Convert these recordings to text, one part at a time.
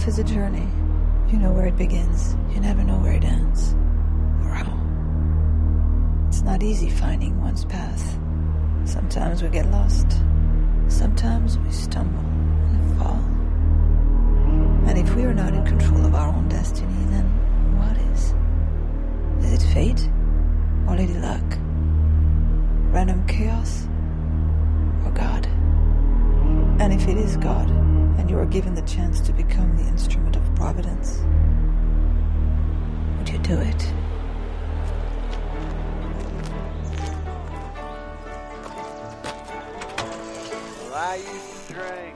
Life is a journey. You know where it begins. You never know where it ends. Or how. It's not easy finding one's path. Sometimes we get lost. Sometimes we stumble and fall. And if we are not in control of our own destiny, then what is? Is it fate? Or lady luck? Random chaos? Or God? And if it is God, and you are given the chance to become the instrument of providence, would you do it? Well, I used to drink.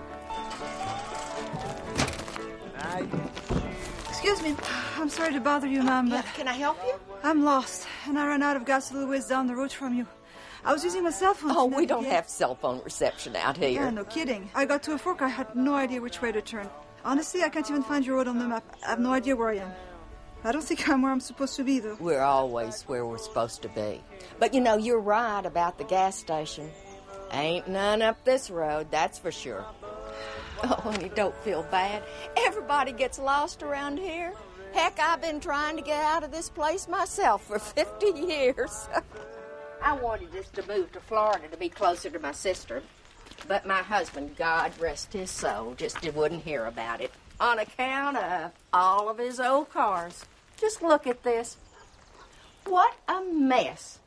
And I used to shoot. Excuse me. I'm sorry to bother you, ma'am, but Can I help you? I'm lost, and I ran out of gas a little ways down the road from you. I was using my cell phone. Oh, we don't have cell phone reception out here. Yeah, no kidding. I got to a fork. I had no idea which way to turn. Honestly, I can't even find your road on the map. I have no idea where I am. I don't think I'm where I'm supposed to be, though. We're always where we're supposed to be. But, you know, you're right about the gas station. Ain't none up this road, that's for sure. Oh, honey, don't feel bad. Everybody gets lost around here. Heck, I've been trying to get out of this place myself for 50 years. I wanted us to move to Florida to be closer to my sister. But my husband, God rest his soul, just wouldn't hear about it. On account of all of his old cars. Just look at this. What a mess.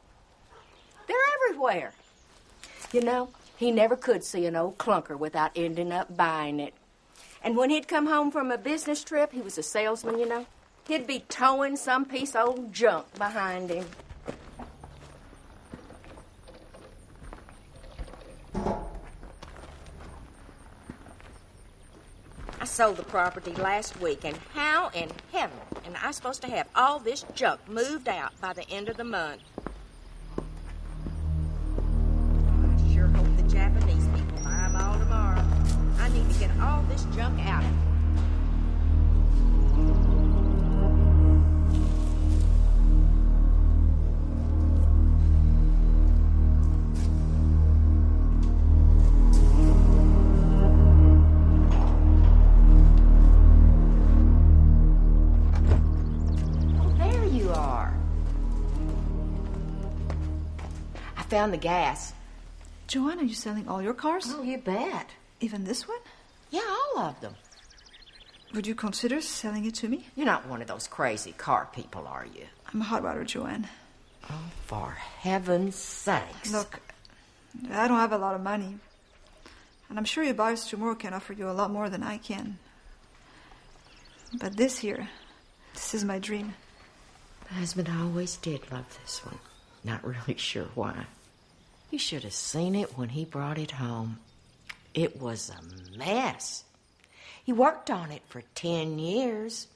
They're everywhere. You know, he never could see an old clunker without ending up buying it. And when he'd come home from a business trip, he was a salesman, you know, he'd be towing some piece of old junk behind him. I sold the property last week, and how in heaven am I supposed to have all this junk moved out by the end of the month? I sure hope the Japanese people buy them all tomorrow. I need to get all this junk out. Found the gas. Joanne, are you selling all your cars? Oh, you bet. Even this one? Yeah, all of them. Would you consider selling it to me? You're not one of those crazy car people, are you? I'm a hot rodder, Joanne. Oh, for heaven's sakes. Look, I don't have a lot of money. And I'm sure your buyers tomorrow can offer you a lot more than I can. But this is my dream. My husband always did love this one. Not really sure why. You should have seen it when he brought it home. It was a mess. He worked on it for 10 years.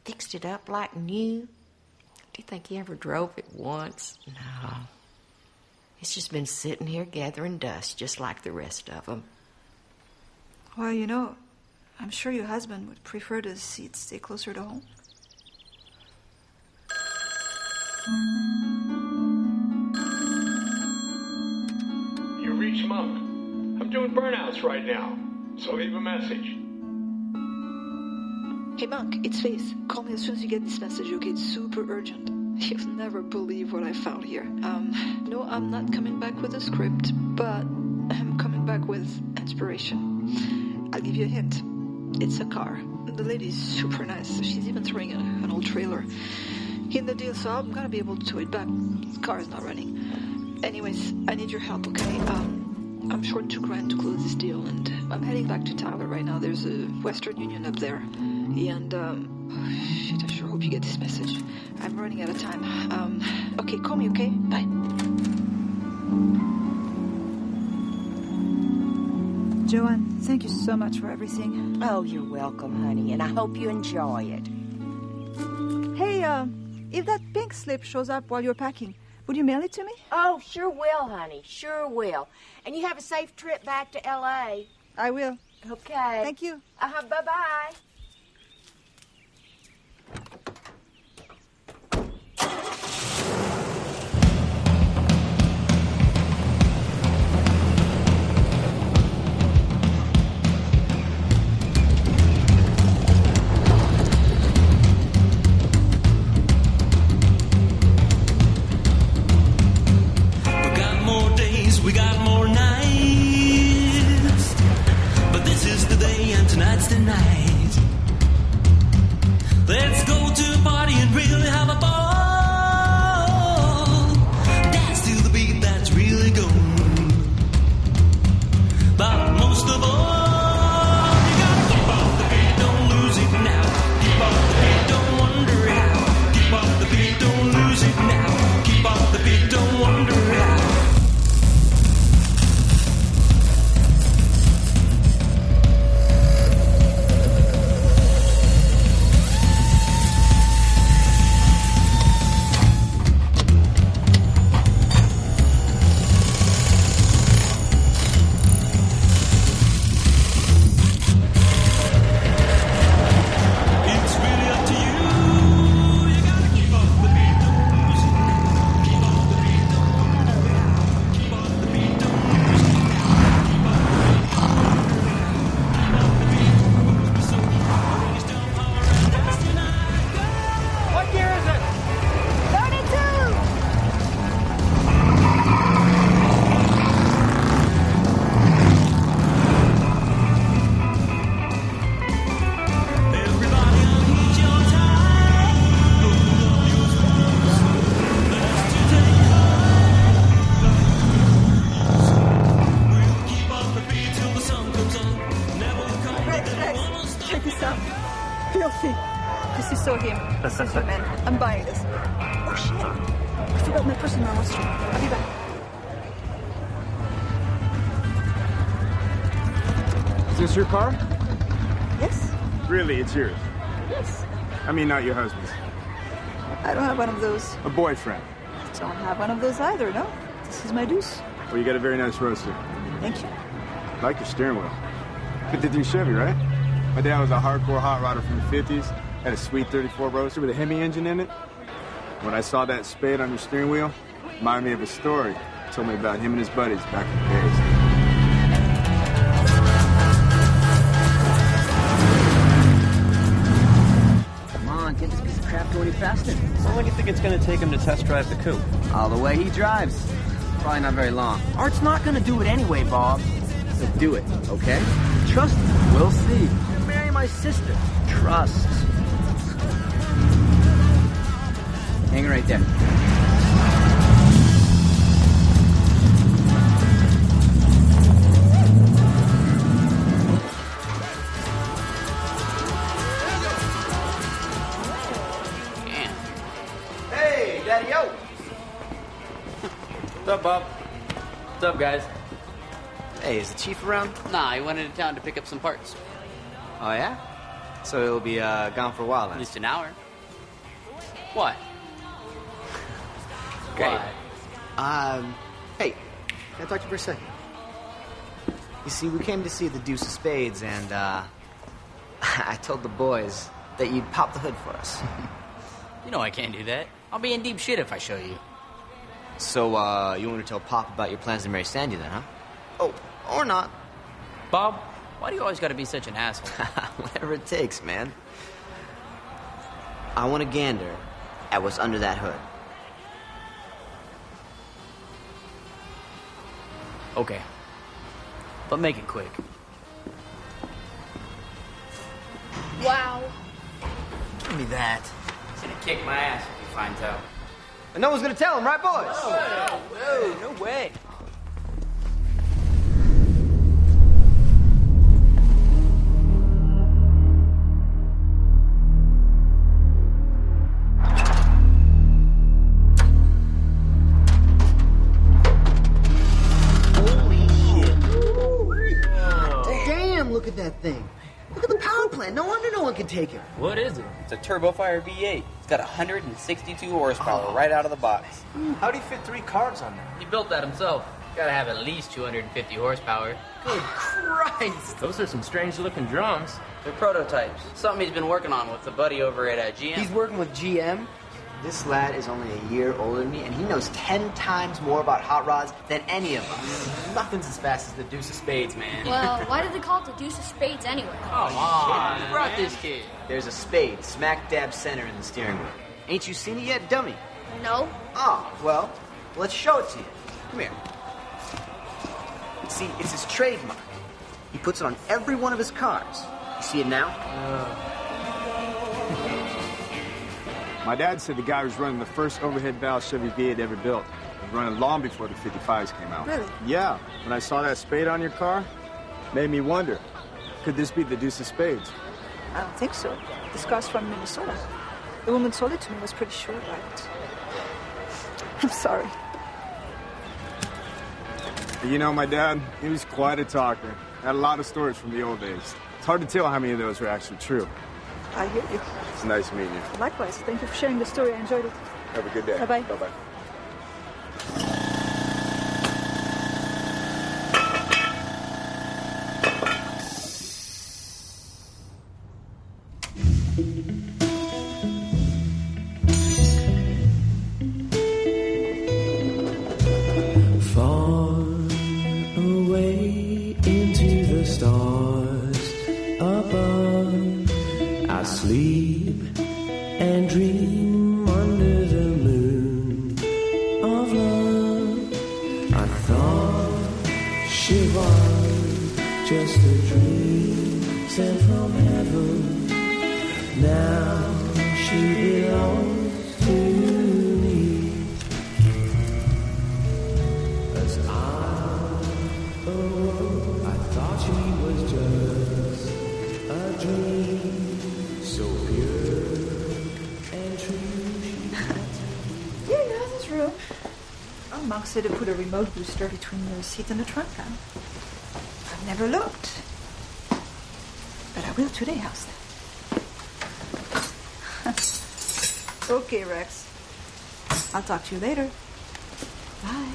Fixed it up like new. Do you think he ever drove it once? No. It's just been sitting here gathering dust just like the rest of them. Well, you know, I'm sure your husband would prefer the seats stay closer to home. You reached Monk. I'm doing burnouts right now, so leave a message. Hey, Monk, it's Face. Call me as soon as you get this message, okay? It's super urgent. You'll never believe what I found here. No, I'm not coming back with a script, but I'm coming back with inspiration. I'll give you a hint. It's a car. The lady's super nice. She's even throwing an old trailer in the deal, so I'm gonna be able to tow it back. The car is not running. Anyways, I need your help, okay? I'm short $2,000 to close this deal, and I'm heading back to Tyler right now. There's a Western Union up there. And, I sure hope you get this message. I'm running out of time. Okay, call me, okay? Bye. Joanne, thank you so much for everything. Oh, you're welcome, honey, and I hope you enjoy it. Hey, if that pink slip shows up while you're packing, would you mail it to me? Oh, sure will, honey. Sure will. And you have a safe trip back to L.A. I will. Okay. Thank you. Bye-bye. Rex, check this out. Filthy. This is so him. This is your man. I'm buying this. Oh shit. I forgot my purse in my washroom. I'll be back. Is this your car? Yes? Really, it's yours? Yes. I mean, not your husband's. I don't have one of those. A boyfriend. Don't have one of those either, no? This is my deuce. Well, you got a very nice roadster. Thank you. I like your steering wheel. 53 Chevy, right? My dad was a hardcore hot rodder from the 50s. Had a sweet 34 roadster with a Hemi engine in it. When I saw that spade on your steering wheel, it reminded me of a story. It told me about him and his buddies back in the days. Come on, get this piece of crap going any faster. How long do you think it's going to take him to test drive the coupe? All the way he drives. Probably not very long. Art's not going to do it anyway, Bob. So do it, okay? Trust me. We'll see. You marry my sister. Trust. Hang it right there. Hey, Daddy-O! What's up, Bob? What's up, guys? Hey, is the chief around? Nah, he went into town to pick up some parts. Oh, yeah? So he'll be gone for a while At then? least an hour. What? Great. What? Hey, can I talk to you for a second? You see, we came to see the Deuce of Spades, and, I told the boys that you'd pop the hood for us. You know I can't do that. I'll be in deep shit if I show you. So, you want to tell Pop about your plans to marry Sandy then, huh? Oh, or not. Bob, why do you always gotta be such an asshole? Whatever it takes, man. I want a gander at what's under that hood. Okay. But make it quick. Wow. Give me that. He's gonna kick my ass if he finds out. And no one's gonna tell him, right, boys? No way. Look at that thing. Look at the power plant. No wonder no one can take it. What is it? It's a turbofire V8. It's got 162 horsepower right out of the box. How do you fit 3 cars on there? He built that himself. Gotta have at least 250 horsepower. Good Christ. Those are some strange-looking drums. They're prototypes. Something he's been working on with a buddy over at GM. He's working with GM? This lad is only a year older than me, and he knows 10 times more about hot rods than any of us. Nothing's as fast as the Deuce of Spades, man. Well, why did they call it the Deuce of Spades anyway? Come on. Who brought this kid? There's a spade smack dab center in the steering wheel. Ain't you seen it yet, dummy? No. Oh, well, let's show it to you. Come here. See, it's his trademark. He puts it on every one of his cars. You see it now? My dad said the guy was running the first overhead valve Chevy V8 ever built. It was running long before the 55s came out. Really? Yeah. When I saw that spade on your car, made me wonder, could this be the Deuce of Spades? I don't think so. This car's from Minnesota. The woman sold it to me was pretty sure about it. I'm sorry. You know, my dad, he was quite a talker. Had a lot of stories from the old days. It's hard to tell how many of those were actually true. I hear you. It's nice meeting you. Likewise. Thank you for sharing the story. I enjoyed it. Have a good day. Bye-bye. Bye-bye. Far away into the stars above, I sleep and dream under the moon of love. I thought she was just a dream sent from heaven. Now she belongs to me. As I awoke, I thought she was just a dream, so pure and true. You know this room. Oh, Monk said to put a remote booster between your seat and the trunk. I've never looked. But I will today, how's that? Okay, Rex. I'll talk to you later. Bye.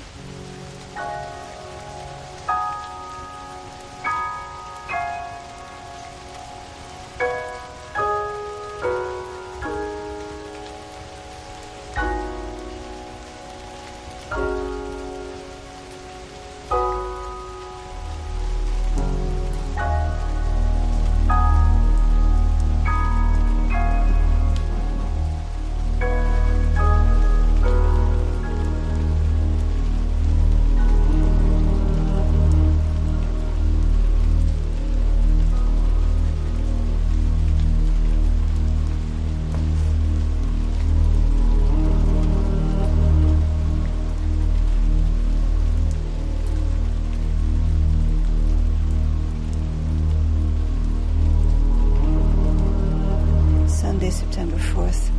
Sunday, September 4th,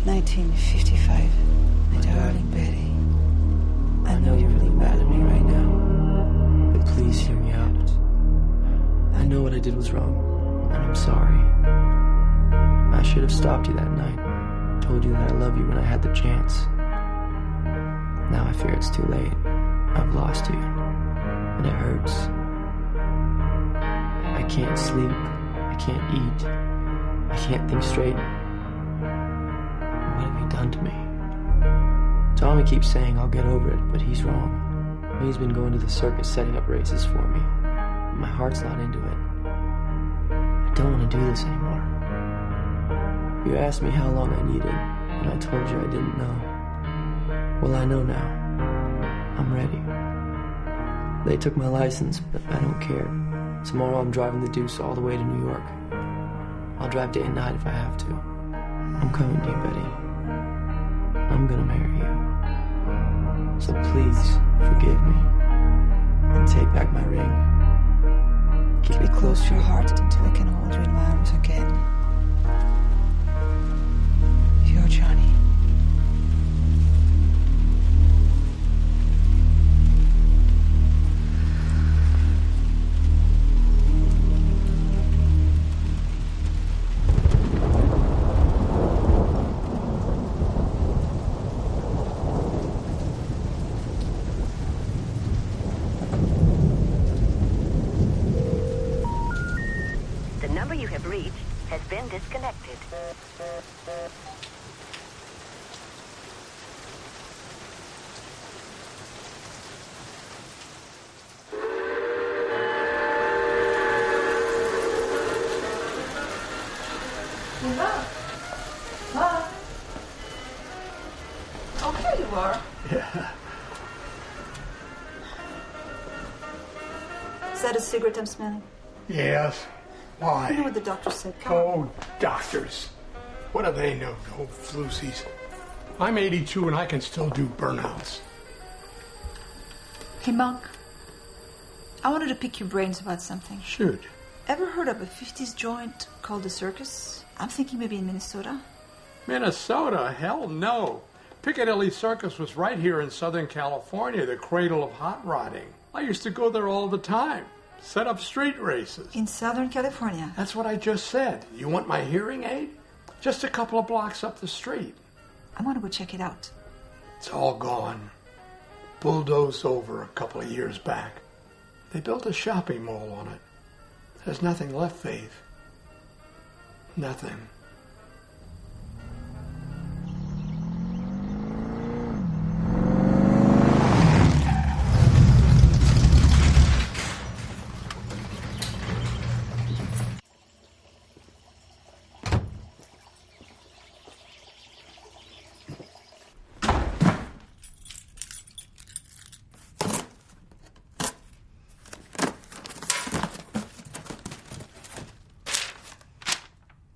1955. My darling Betty, I know you're really mad at me right now, but please hear me out. I know what I did was wrong, and I'm sorry. I should have stopped you that night, told you that I love you when I had the chance. Now I fear it's too late. I've lost you, and it hurts. I can't sleep, I can't eat, I can't think straight. What have you done to me? Tommy keeps saying I'll get over it, but he's wrong. He's been going to the circus setting up races for me. My heart's not into it. I don't want to do this anymore. You asked me how long I needed, and I told you I didn't know. Well, I know now. I'm ready. They took my license, but I don't care. Tomorrow I'm driving the Deuce all the way to New York. I'll drive day and night if I have to. I'm coming to you, Betty. I'm gonna marry you. So please forgive me and take back my ring. Keep it close to your heart until I can hold you in my arms again. Your Johnny. Been disconnected. Mom. Oh, here you are. Yeah. Is that a cigarette I'm smelling? Yes. Why? You know what the doctor said. Come on. Oh, doctors. What do they know, old floozies? I'm 82 and I can still do burnouts. Hey, Monk. I wanted to pick your brains about something. Shoot. Ever heard of a 50s joint called the Circus? I'm thinking maybe in Minnesota. Minnesota? Hell no. Piccadilly Circus was right here in Southern California, the cradle of hot rodding. I used to go there all the time. Set up street races. In Southern California? That's what I just said. You want my hearing aid? Just a couple of blocks up the street. I want to go check it out. It's all gone. Bulldozed over a couple of years back. They built a shopping mall on it. There's nothing left, Faith. Nothing.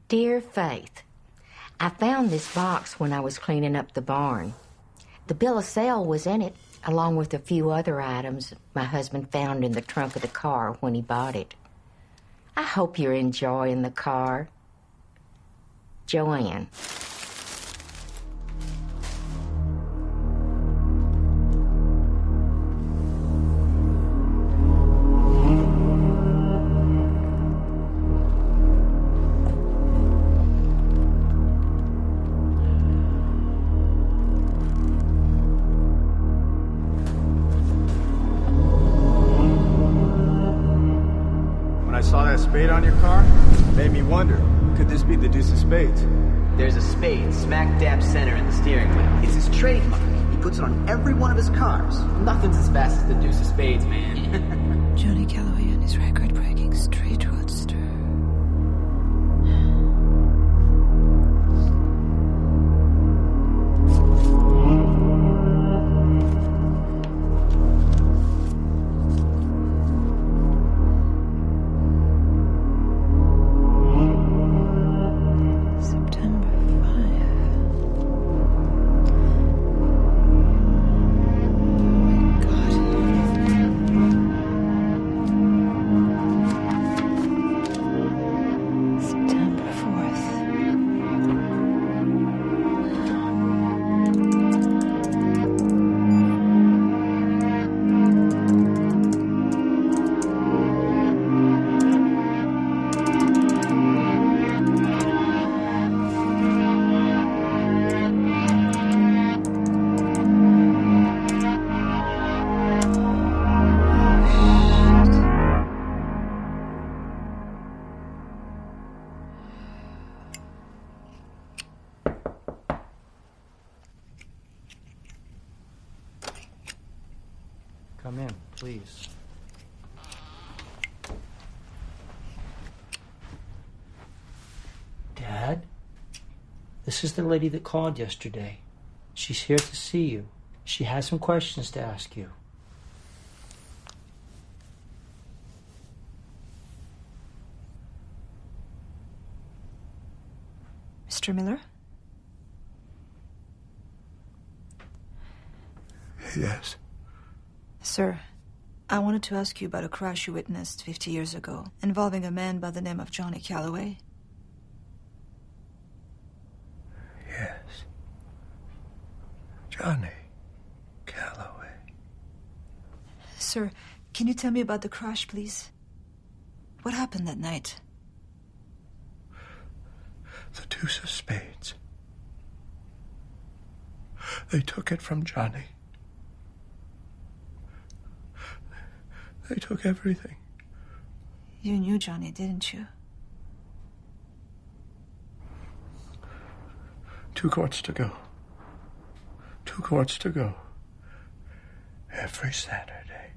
Dear Faith, I found this box when I was cleaning up the barn. The bill of sale was in it, along with a few other items my husband found in the trunk of the car when he bought it. I hope you're enjoying the car. Joanne. Spade on your car? Made me wonder, could this be the deuce of spades? There's a spade smack dab center in the steering wheel. It's his trademark. He puts it on every one of his cars. Nothing's as fast as the deuce of spades, man. Johnny Calloway and his record-breaking street roadster. Come in, please. Dad? This is the lady that called yesterday. She's here to see you. She has some questions to ask you. Mr. Miller? Yes. Sir, I wanted to ask you about a crash you witnessed 50 years ago involving a man by the name of Johnny Calloway. Yes. Johnny Calloway. Sir, can you tell me about the crash, please? What happened that night? The deuce of spades. They took it from Johnny. They took everything. You knew Johnny, didn't you? 2 courts to go. 2 courts to go. Every Saturday.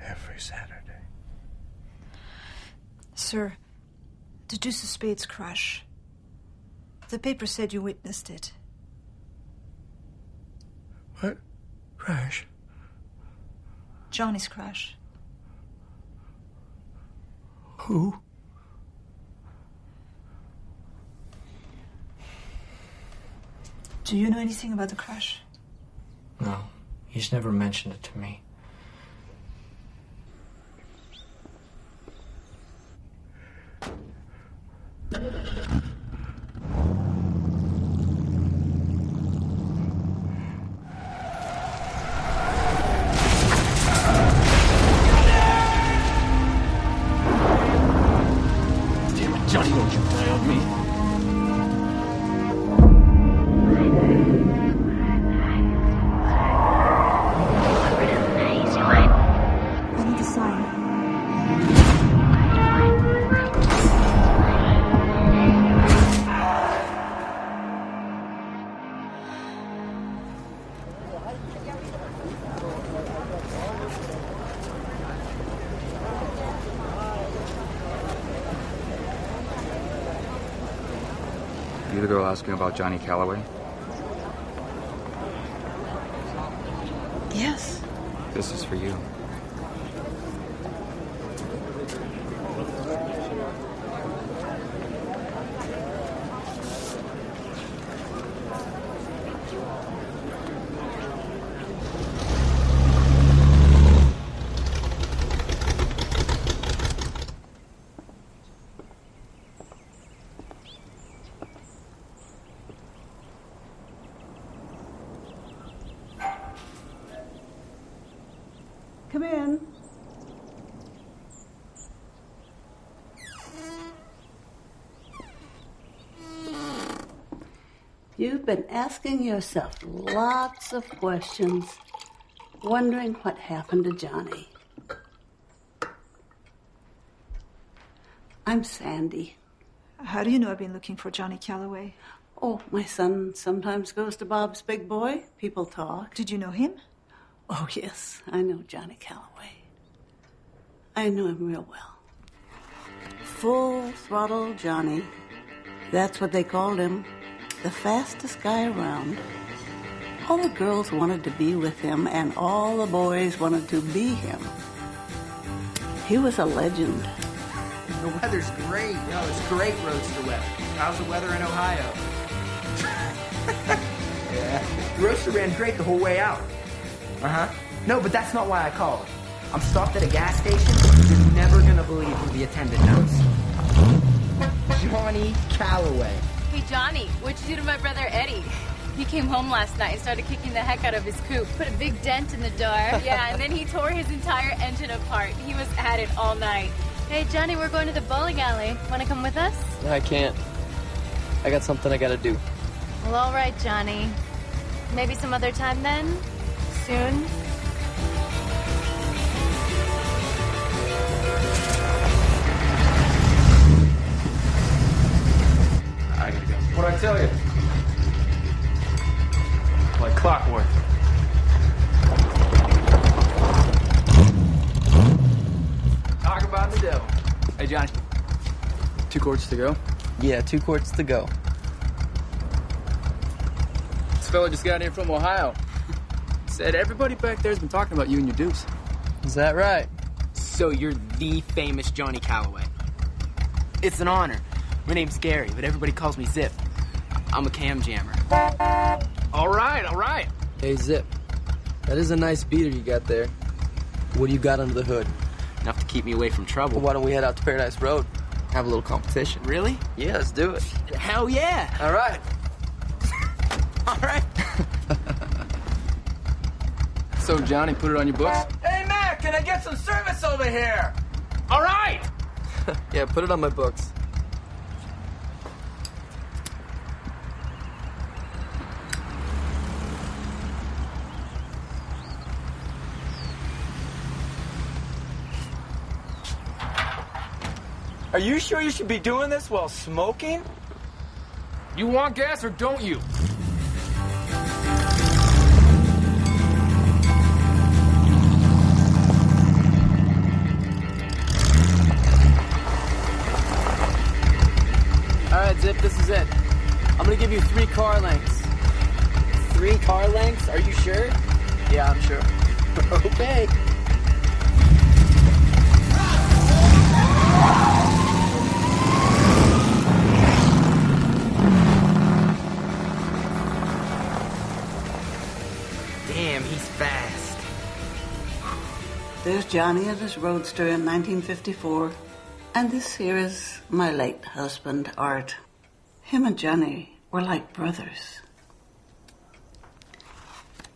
Every Saturday. Sir, the deuce of spades crash. The paper said you witnessed it. What? Crash? Johnny's crash. Who? Do you know anything about the crash? No, he's never mentioned it to me. Johnny, won't you die on me? I need a sign. You the girl asking about Johnny Calloway? Yes. This is for you. You've been asking yourself lots of questions, wondering what happened to Johnny. I'm Sandy. How do you know I've been looking for Johnny Calloway? Oh, my son sometimes goes to Bob's Big Boy. People talk. Did you know him? Oh, yes. I know Johnny Calloway. I know him real well. Full throttle Johnny. That's what they called him. The fastest guy around. All the girls wanted to be with him, and all the boys wanted to be him. He was a legend. The weather's great. Yo, it's great roadster weather. How's the weather in Ohio? Yeah. The roadster ran great the whole way out. Uh-huh. No, but that's not why I called. I'm stopped at a gas station. You're never gonna believe who the attendant knows. Johnny Calloway. Hey, Johnny, what'd you do to my brother Eddie? He came home last night and started kicking the heck out of his coupe. Put a big dent in the door. Yeah, and then he tore his entire engine apart. He was at it all night. Hey, Johnny, we're going to the bowling alley. Want to come with us? I can't. I got something I gotta do. Well, all right, Johnny. Maybe some other time then? Soon? I gotta go. What'd I tell you? Like clockwork. Talk about the devil. Hey, Johnny. 2 quarts to go? Yeah, 2 quarts to go. This fella just got in from Ohio. Said everybody back there's been talking about you and your deuce. Is that right? So you're the famous Johnny Calloway. It's an honor. My name's Gary, but everybody calls me Zip. I'm a cam jammer. All right. Hey, Zip. That is a nice beater you got there. What do you got under the hood? Enough to keep me away from trouble. Well, why don't we head out to Paradise Road? Have a little competition. Really? Yeah, let's do it. Hell yeah. All right. All right. So, Johnny, put it on your books? Hey, Matt, can I get some service over here? All right. Yeah, put it on my books. Are you sure you should be doing this while smoking? You want gas or don't you? All right, Zip, this is it. I'm gonna give you 3 car lengths. 3 car lengths? Are you sure? Yeah, I'm sure. Okay. Damn, he's fast. There's Johnny and his roadster in 1954. And this here is my late husband, Art. Him and Johnny were like brothers.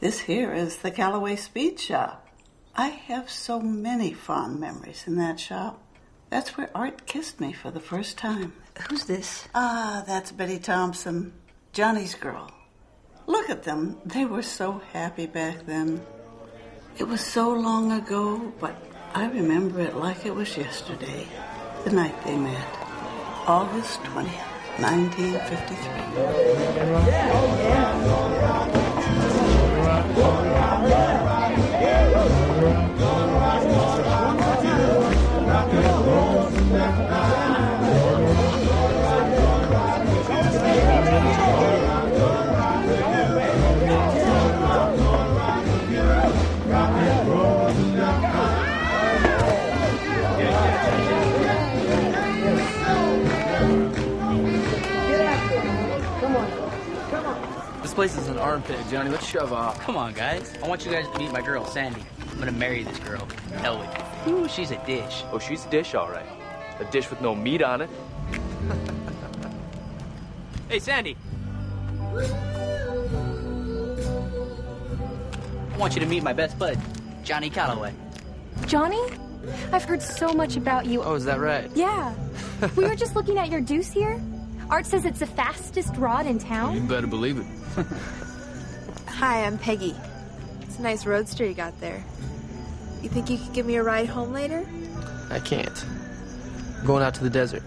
This here is the Calloway Speed Shop. I have so many fond memories in that shop. That's where Art kissed me for the first time. Who's this? Ah, that's Betty Thompson, Johnny's girl. Look at them. They were so happy back then. It was so long ago, but I remember it like it was yesterday. The night they met. August 20th, This place is an armpit, Johnny. Let's shove off. Come on, guys. I want you guys to meet my girl, Sandy. I'm gonna marry this girl. Hell with it. Ooh, she's a dish. Oh, she's a dish, all right. A dish with no meat on it. Hey, Sandy. I want you to meet my best bud, Johnny Calloway. Johnny? I've heard so much about you. Oh, is that right? Yeah. We were just looking at your deuce here. Art says it's the fastest rod in town. You better believe it. Hi, I'm Peggy. It's a nice roadster you got there. You think you could give me a ride home later? I can't. I'm going out to the desert.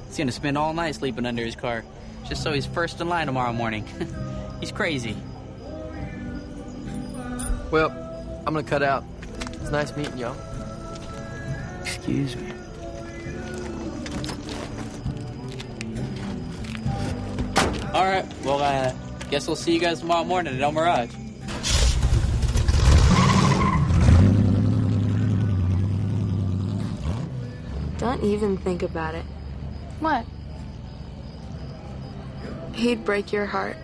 He's gonna spend all night sleeping under his car, just so he's first in line tomorrow morning. He's crazy. Well, I'm gonna cut out. It's nice meeting y'all. Excuse me. All right, well, guess we'll see you guys tomorrow morning at El Mirage. Don't even think about it. What? He'd break your heart.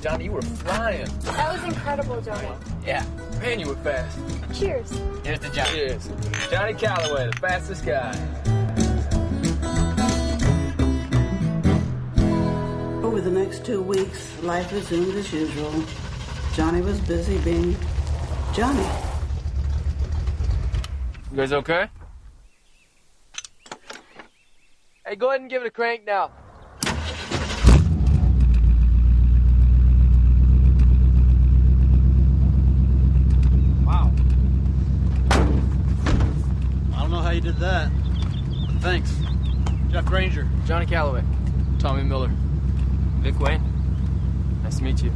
Johnny, you were flying. That was incredible, Johnny. Yeah. Man, you were fast. Cheers. Here's to Johnny. Cheers. Johnny Calloway, the fastest guy. Over the next 2 weeks, life resumed as usual. Johnny was busy being Johnny. You guys okay? Hey, go ahead and give it a crank now. How you did that. But thanks. Jeff Granger. Johnny Calloway. Tommy Miller. Vic Wayne. Nice to meet you.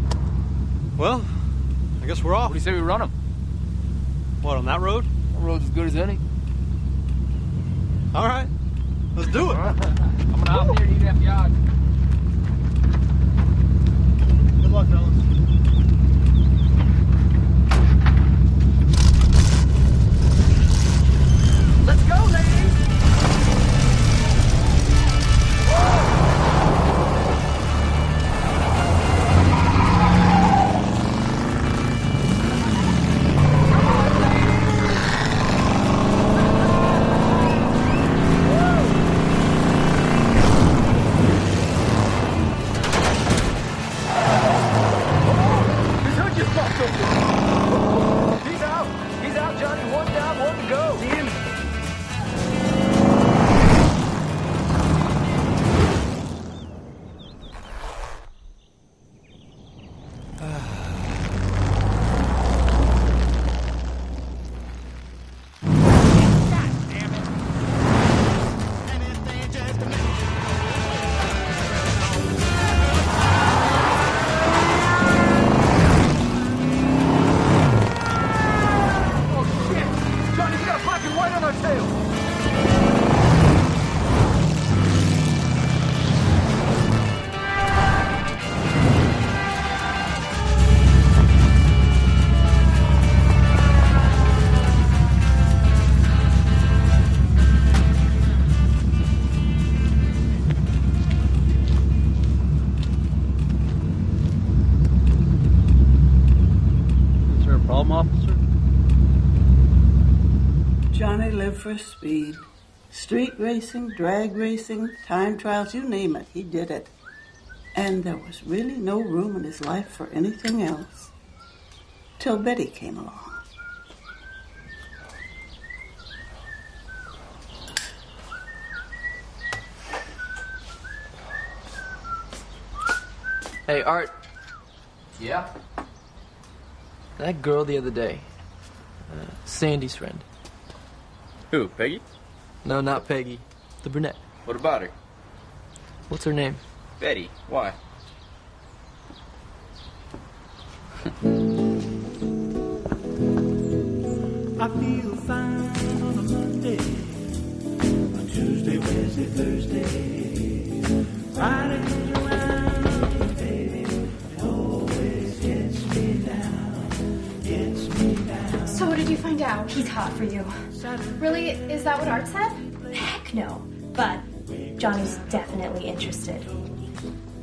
Well, I guess we're off. What do you say we run them? What, on that road? That road's as good as any. All right. Let's do it. I'm gonna hop here and eat half the odds. Good luck, fellas. Let's go, ladies! Johnny lived for speed. Street racing, drag racing, time trials, you name it, he did it. And there was really no room in his life for anything else. till Betty came along. Hey, Art. Yeah? That girl the other day. Sandy's friend. Who, Peggy? No, not Peggy. The brunette. What about her? What's her name? Betty. Why? I feel fine on a Monday, on Tuesday, Wednesday, Thursday. Friday comes around, baby, it always gets me down, So what did you find out? He's hot for you. Really? Is that what Art said? Heck no. But Johnny's definitely interested.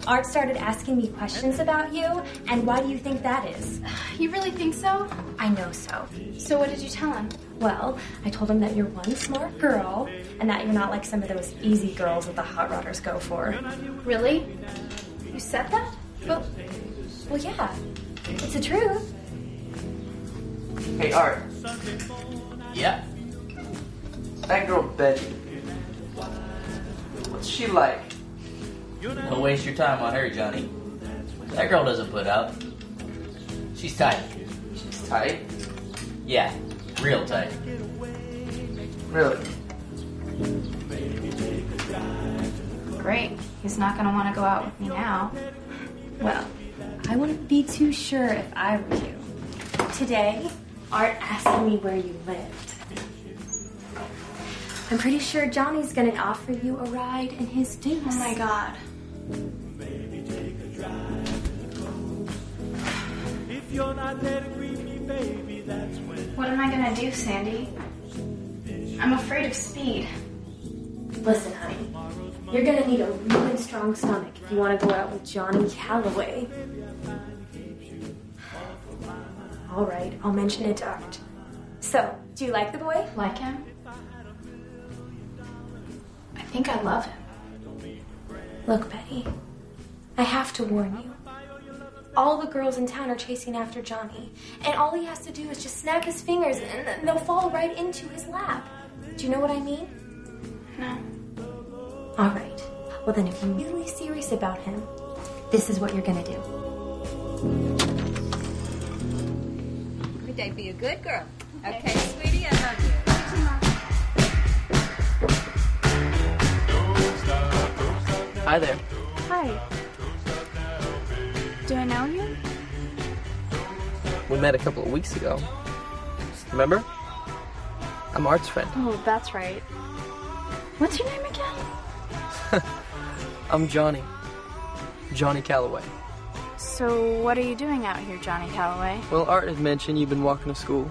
Art started asking me questions about you, and why do you think that is? You really think so? I know so. So what did you tell him? Well, I told him that you're one smart girl, and that you're not like some of those easy girls that the hot rodders go for. Really? You said that? Well, yeah. It's the truth. Hey, Art. Yeah? That girl Betty. What's she like? Don't waste your time on her, Johnny. That girl doesn't put out. She's tight. She's tight? Yeah, real tight. Really? Great. He's not going to want to go out with me now. Well, I wouldn't be too sure if I were you. Today, Art asked me where you lived. I'm pretty sure Johnny's gonna offer you a ride in his Deuce. Oh my God. What am I gonna do, Sandy? I'm afraid of speed. Listen, honey, you're gonna need a really strong stomach if you want to go out with Johnny Calloway. All right, I'll mention it to Art. So, do you like the boy? Like him? I think I love him. Look, Betty, I have to warn you. All the girls in town are chasing after Johnny, and all he has to do is just snap his fingers and they'll fall right into his lap. Do you know what I mean? No. All right. Well, then if you're really serious about him, this is what you're gonna do. Good day, be a good girl. Okay, sweetie, I love you. Hi there. Hi. Do I know you? We met a couple of weeks ago. Remember? I'm Art's friend. Oh, that's right. What's your name again? I'm Johnny. Johnny Calloway. So what are you doing out here, Johnny Calloway? Well, Art had mentioned you've been walking to school.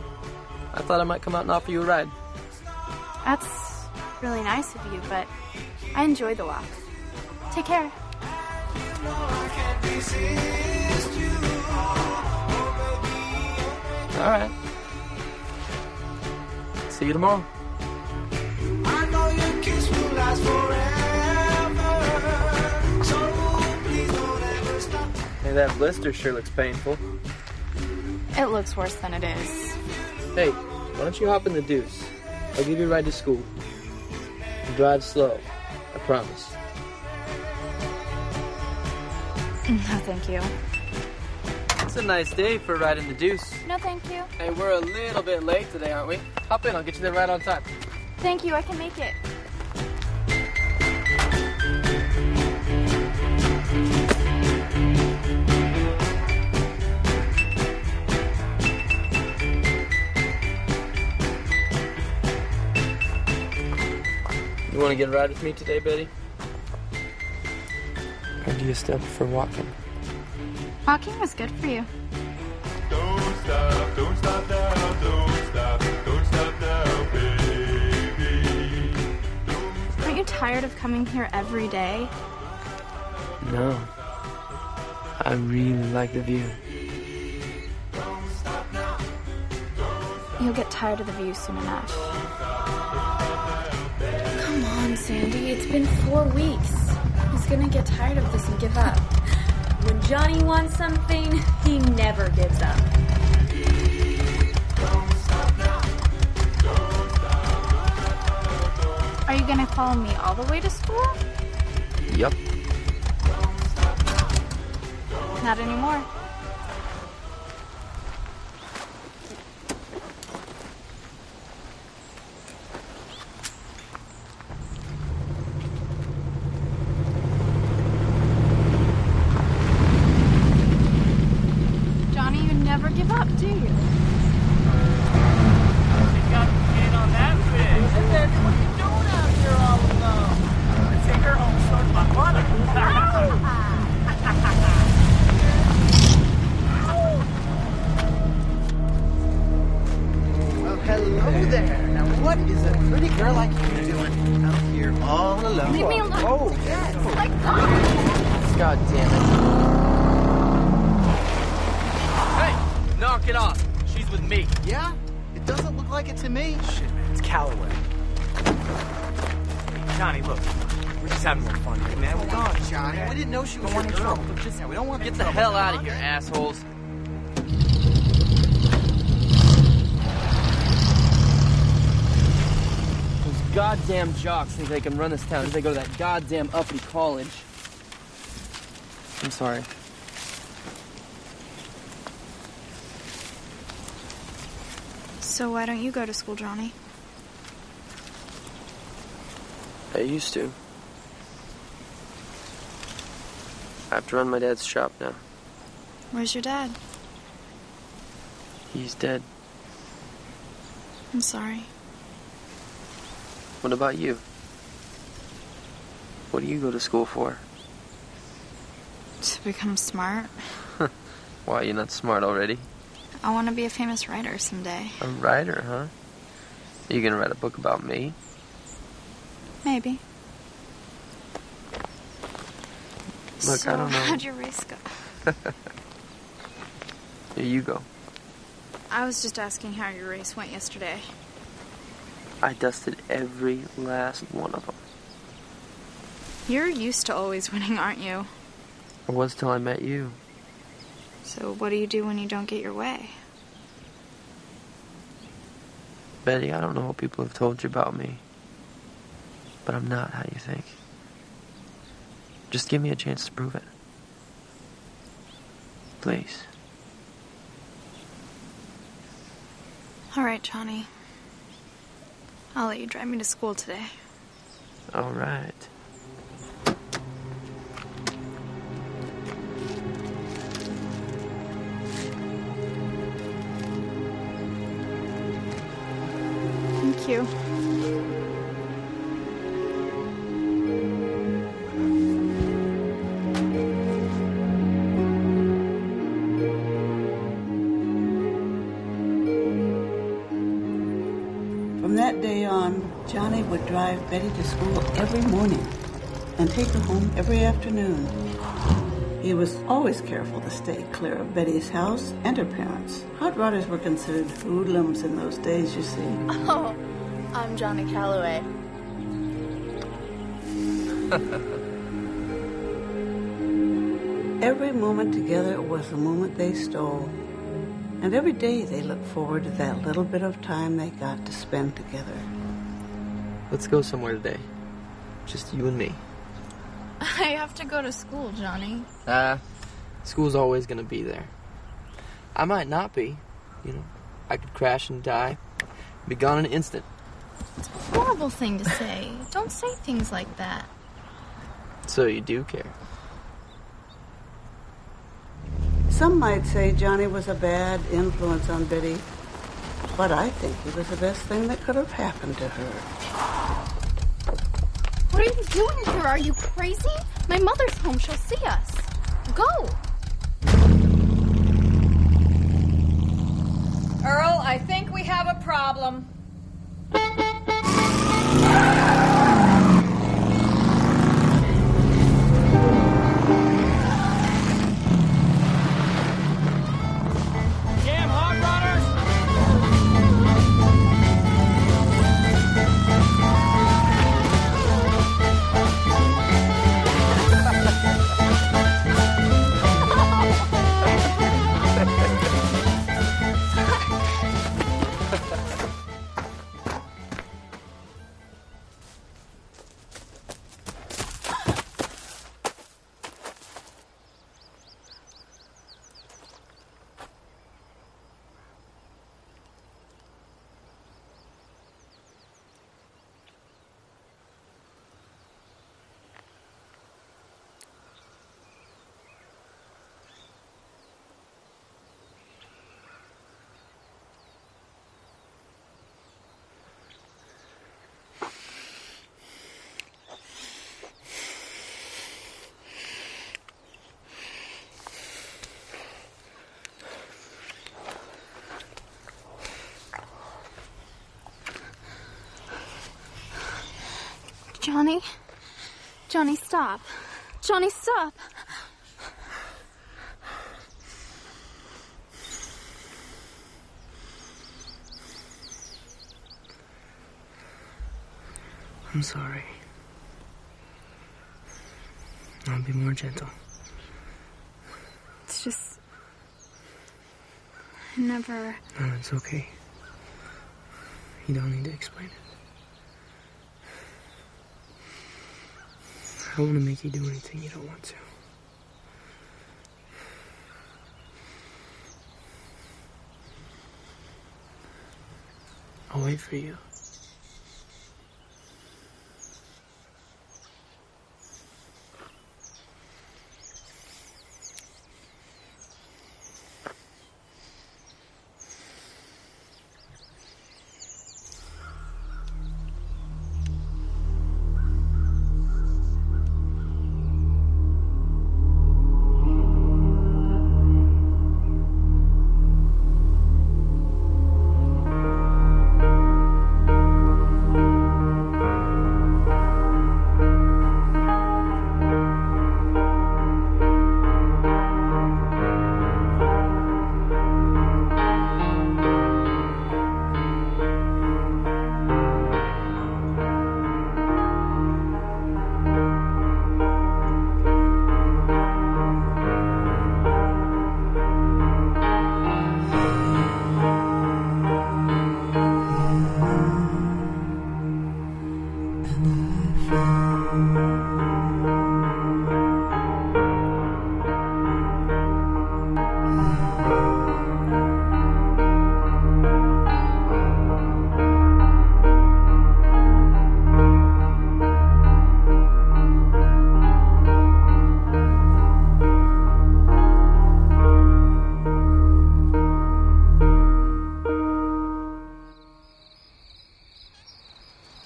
I thought I might come out and offer you a ride. That's really nice of you, but I enjoy the walk. Take care. All right. See you tomorrow. I know your kiss will last forever, so please don't ever stop. Hey, that blister sure looks painful. It looks worse than it is. Hey, why don't you hop in the Deuce? I'll give you a ride to school. Drive slow, I promise. No, thank you. It's a nice day for a ride in the Deuce. No, thank you. Hey, we're a little bit late today, aren't we? Hop in, I'll get you there right on time. Thank you, I can make it. You want to get a ride with me today, Betty? Or do you still prefer walking? Walking was good for you. Don't stop now, don't stop now, baby. Aren't you tired of coming here every day? No. I really like the view. You'll get tired of the view soon enough. Come on, Sandy. It's been 4 weeks. He's gonna get tired of this and give up. When Johnny wants something, he never gives up. Are you gonna follow me all the way to school? Yup. Not anymore. Johnny, you never give up, do you? Well, hello there. Now, what is a pretty girl like you doing out here all alone? Leave me alone. Oh, yes. Let go. God damn Hey, knock it off. She's with me. Yeah? It doesn't look like it to me. Shit, man, it's Calloway. Hey, Johnny, look. We're just having more fun here, man. Hold on, Johnny. We didn't know she was your girl. Yeah, we don't want to Get the hell out of here, assholes. Those goddamn jocks think they can run this town if they go to that goddamn uppity college. I'm sorry. So why don't you go to school, Johnny? I used to. I have to run my dad's shop now. Where's your dad? He's dead. I'm sorry. What about you? What do you go to school for? To become smart. Why, you're not smart already? I want to be a famous writer someday. A writer, huh? Are you gonna write a book about me? Maybe. Look, So, I don't know. how'd your race go? Here you go. I was just asking how your race went yesterday. I dusted every last one of them. You're used to always winning, aren't you? I was till I met you. So what do you do when you don't get your way? Betty, I don't know what people have told you about me, but I'm not how you think. Just give me a chance to prove it. Please. All right, Johnny. I'll let you drive me to school today. All right. Thank you. From that day on, Johnny would drive Betty to school every morning and take her home every afternoon. He was always careful to stay clear of Betty's house and her parents. Hot rodders were considered hoodlums in those days, you see. Oh, I'm Johnny Calloway. Every moment together was a moment they stole. And every day they looked forward to that little bit of time they got to spend together. Let's go somewhere today. Just you and me. I have to go to school, Johnny. School's always gonna be there. I might not be, you know. I could crash and die. Be gone in an instant. It's a horrible thing to say. Don't say things like that. So you do care. Some might say Johnny was a bad influence on Betty, but I think he was the best thing that could have happened to her. What are you doing here? Are you crazy? My mother's home. She'll see us. Go. Earl, I think we have a problem. Damn hot rodders! Johnny? Johnny, stop. Johnny, stop. I'm sorry. I'll be more gentle. It's just... I never... No, it's okay. You don't need to explain it. I don't want to make you do anything you don't want to. I'll wait for you.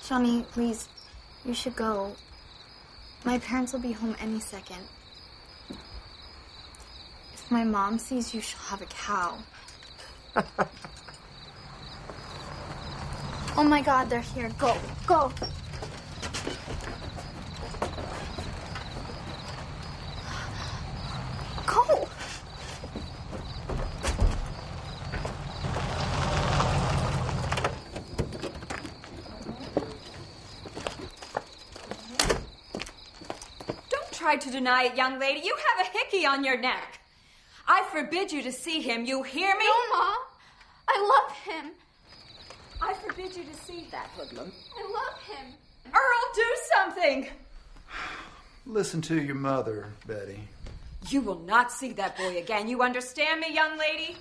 Johnny, please, you should go. My parents will be home any second. If my mom sees you, she'll have a cow. Oh my God, they're here. Go, go. Go. Try to deny it, young lady. You have a hickey on your neck. I forbid you to see him. You hear me? No, Ma. I love him. I forbid you to see that hoodlum. I love him. Earl, do something. Listen to your mother, Betty. You will not see that boy again. You understand me, young lady?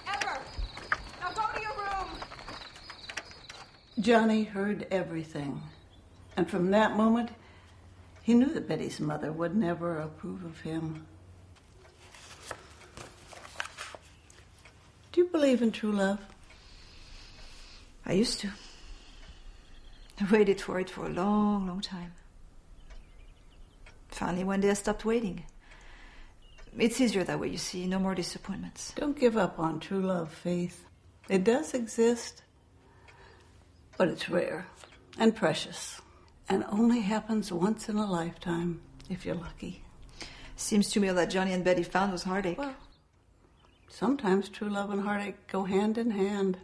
Ever. Now go to your room. Johnny heard everything. And from that moment, he knew that Betty's mother would never approve of him. Do you believe in true love? I used to. I waited for it for a long, long time. Finally, one day I stopped waiting. It's easier that way, you see. No more disappointments. Don't give up on true love, Faith. It does exist, but it's rare and precious. And only happens once in a lifetime, if you're lucky. Seems to me all that Johnny and Betty found was heartache. Well, sometimes true love and heartache go hand in hand.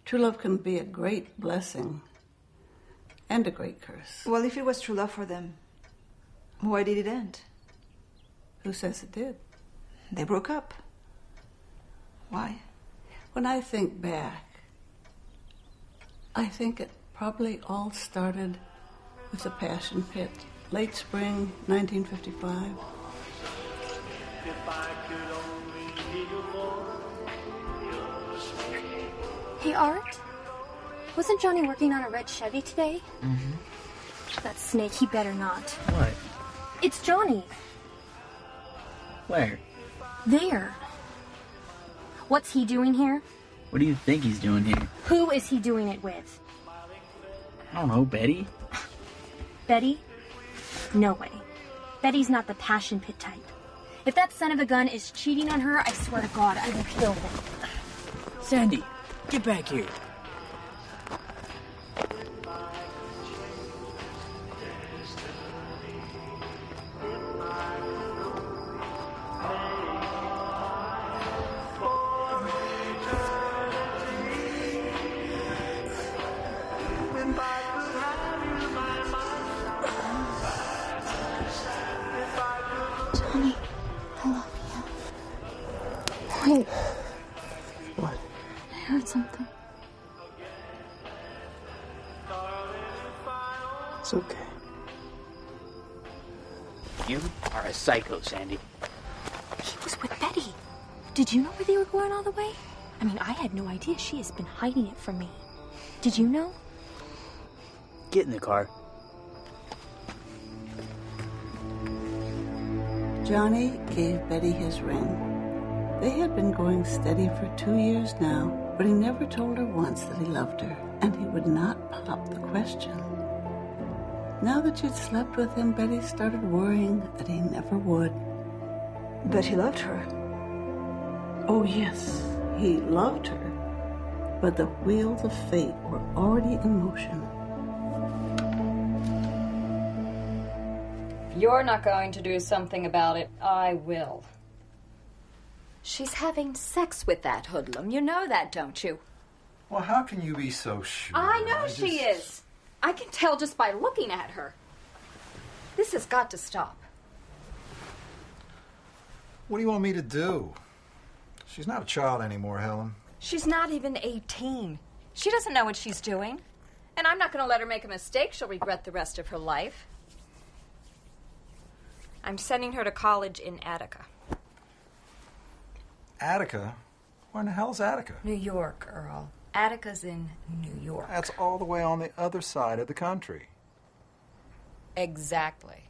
True love can be a great blessing and a great curse. Well, if it was true love for them, why did it end? Who says it did? They broke up. Why? When I think back, I think it probably all started with the Passion Pit, late spring 1955. Hey, Art? Wasn't Johnny working on a red Chevy today? Mm-hmm. That snake, he better not. What? It's Johnny. Where? There. What's he doing here? What do you think he's doing here? Who is he doing it with? I don't know, Betty. Betty? No way. Betty's not the Passion Pit type. If that son of a gun is cheating on her, I swear to God, I will kill him. Sandy, get back here. Hey. What? I heard something. It's okay. You are a psycho, Sandy. He was with Betty. Did you know where they were going all the way? I mean, I had no idea. She has been hiding it from me. Did you know? Get in the car. Johnny gave Betty his ring. They had been going steady for 2 years now, but he never told her once that he loved her, and he would not pop the question. Now that she'd slept with him, Betty started worrying that he never would. But he loved her. Oh, yes, he loved her, but the wheels of fate were already in motion. If you're not going to do something about it, I will. She's having sex with that hoodlum. You know that, don't you? Well, how can you be so sure? I know she is. I can tell just by looking at her. This has got to stop. What do you want me to do? She's not a child anymore, Helen. She's not even 18. She doesn't know what she's doing. And I'm not going to let her make a mistake she'll regret the rest of her life. I'm sending her to college in Attica. Attica? Where in the hell's Attica? New York, Earl. Attica's in New York. That's all the way on the other side of the country. Exactly.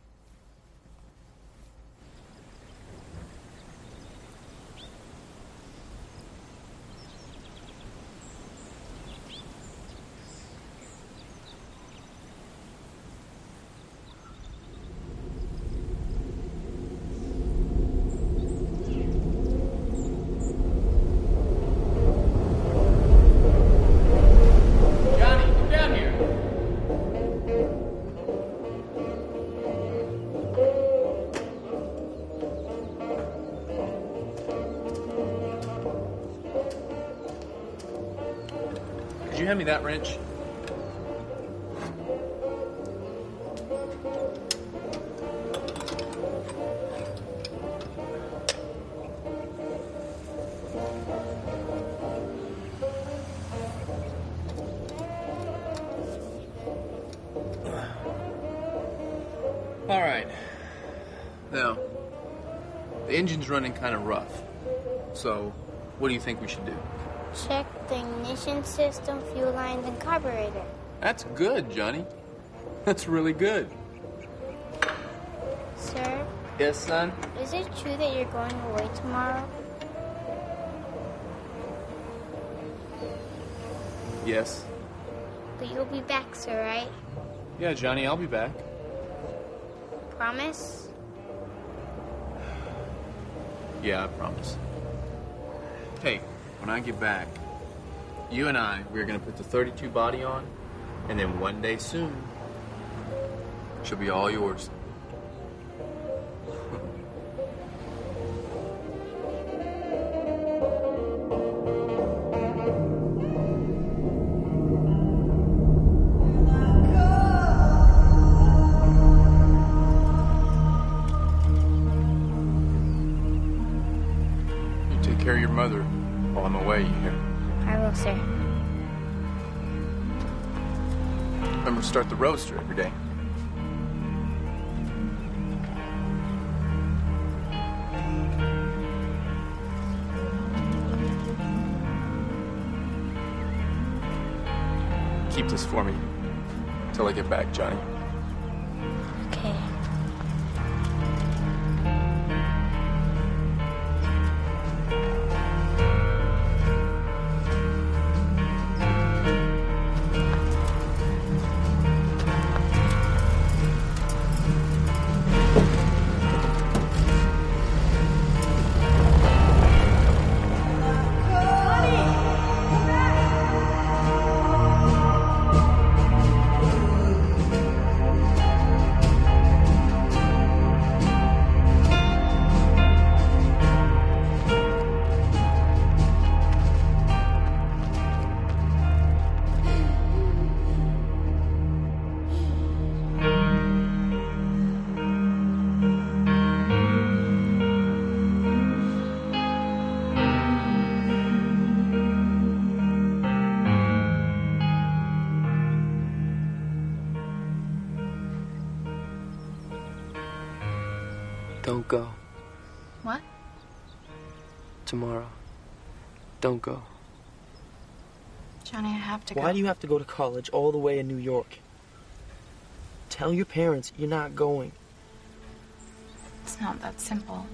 you hand me that wrench? All right. Now, the engine's running kind of rough. So, what do you think we should do? Check the ignition system, fuel lines, and carburetor. That's good, Johnny. That's really good. Sir? Yes, son? Is it true that you're going away tomorrow? Yes. But you'll be back, sir, right? Yeah, Johnny, I'll be back. Promise? Yeah, I promise. Hey, when I get back, you and we're gonna put the 32 body on, and then one day soon, she'll be all yours. Care of your mother while I'm away, you hear? I will, sir. Remember to start the roaster every day. Keep this for me till I get back, Johnny. Okay. Don't go. What? Tomorrow. Don't go. Johnny, I have to go. Why do you have to go to college all the way in New York? Tell your parents you're not going. It's not that simple.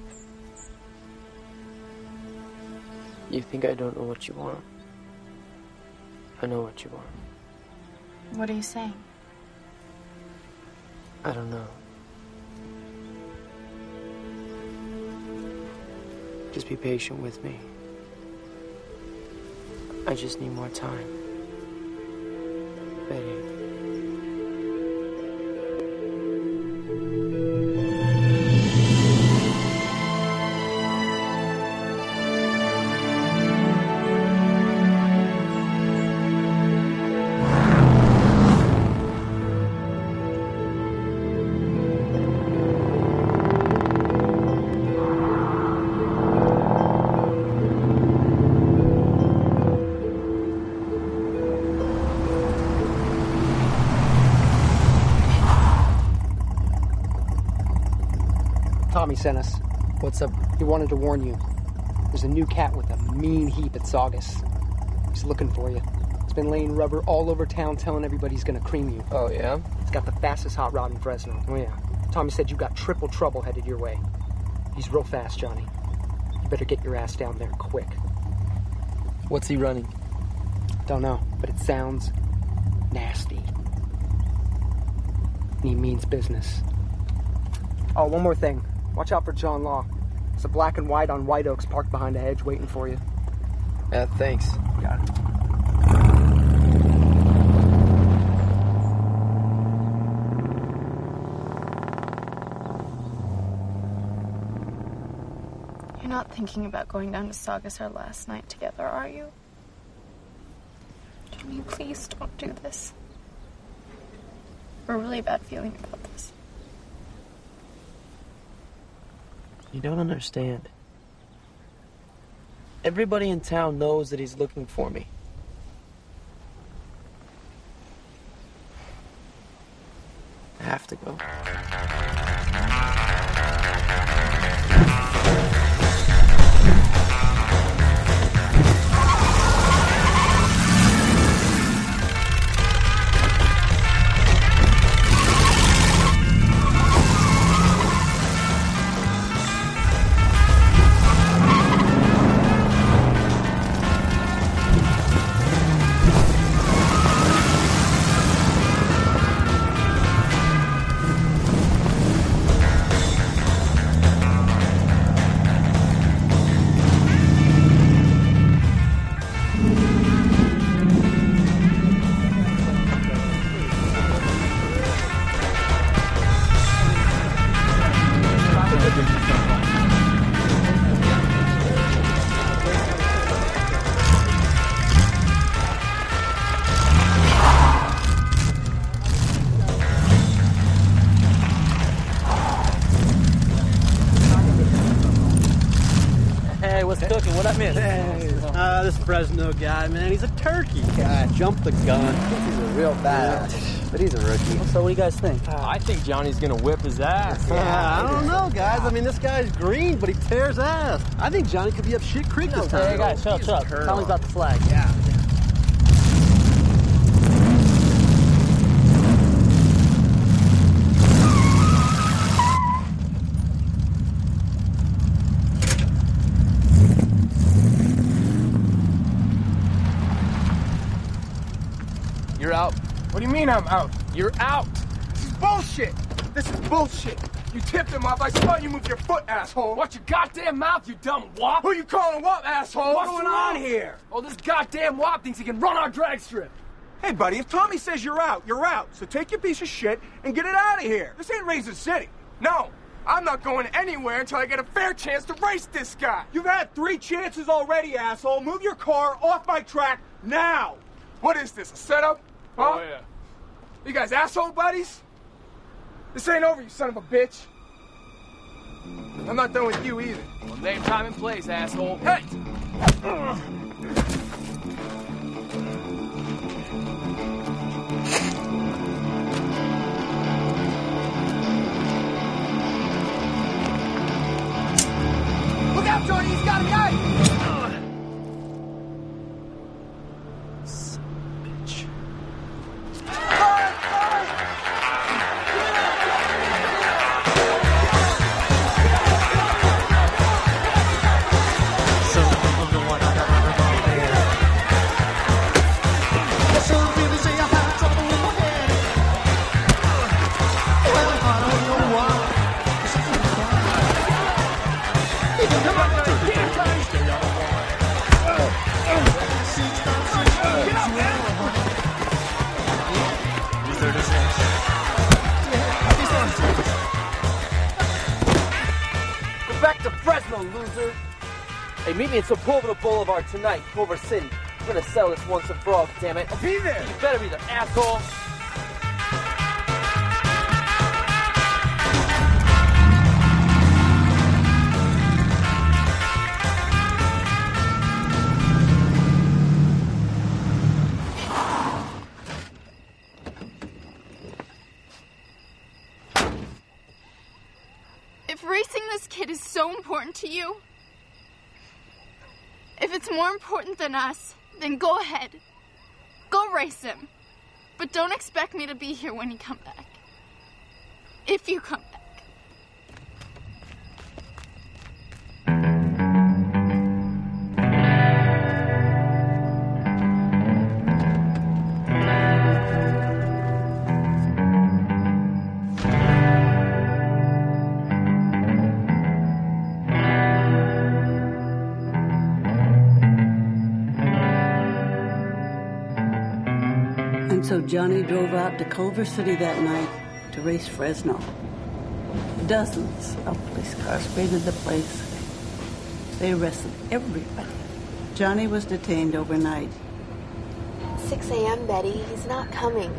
You think I don't know what you want? I know what you want. What are you saying? I don't know. Just be patient with me. I just need more time. Betty. Tommy sent us. What's up? He wanted to warn you. There's a new cat with a mean heap at Saugus. He's looking for you. He's been laying rubber all over town telling everybody he's gonna cream you. Oh, yeah? He's got the fastest hot rod in Fresno. Oh, yeah. Tommy said you got triple trouble headed your way. He's real fast, Johnny. You better get your ass down there quick. What's he running? Don't know, but it sounds nasty. And he means business. Oh, one more thing. Watch out for John Law. It's a black and white on White Oaks parked behind a hedge waiting for you. Yeah, thanks. Got it. You're not thinking about going down to Saugus our last night together, are you? Johnny, please don't do this. I have a really bad feeling about this. You don't understand. Everybody in town knows that he's looking for me. I have to go. Cooking, what I miss? Hey, this Fresno guy, man, he's a turkey. God, jump the gun. He's a real badass, but he's a rookie. So what do you guys think? I think Johnny's gonna whip his ass. I don't know, guys. I mean, this guy's green, but he tears ass. I think Johnny could be up shit creek this time. Hey, guys, shut up. Tommy's about to flag. Yeah. You're out. What do you mean I'm out? You're out. This is bullshit. This is bullshit. You tipped him off. I saw you move your foot, asshole. Watch your goddamn mouth, you dumb wop. Who you calling wop, asshole? What's going on here? Oh, this goddamn wop thinks he can run our drag strip. Hey, buddy, if Tommy says you're out, you're out. So take your piece of shit and get it out of here. This ain't Razor City. No, I'm not going anywhere until I get a fair chance to race this guy. You've had 3 chances already, asshole. Move your car off my track now. What is this, a setup? Huh? Oh, yeah. You guys asshole buddies? This ain't over, you son of a bitch. I'm not done with you either. Well, name, time, and place, asshole. Hey! Johnny, hey! Back to Fresno, loser! Hey, meet me at Sepulveda Boulevard tonight, Culver City. We're gonna settle this once and for all, damn it. I'll be there! You better be there, asshole! If racing this kid is so important to you, if it's more important than us, then go ahead. Go race him. But don't expect me to be here when you come back. If you come back. And so Johnny drove out to Culver City that night to race Fresno. Dozens of police cars raided the place. They arrested everybody. Johnny was detained overnight. 6 a.m., Betty. He's not coming.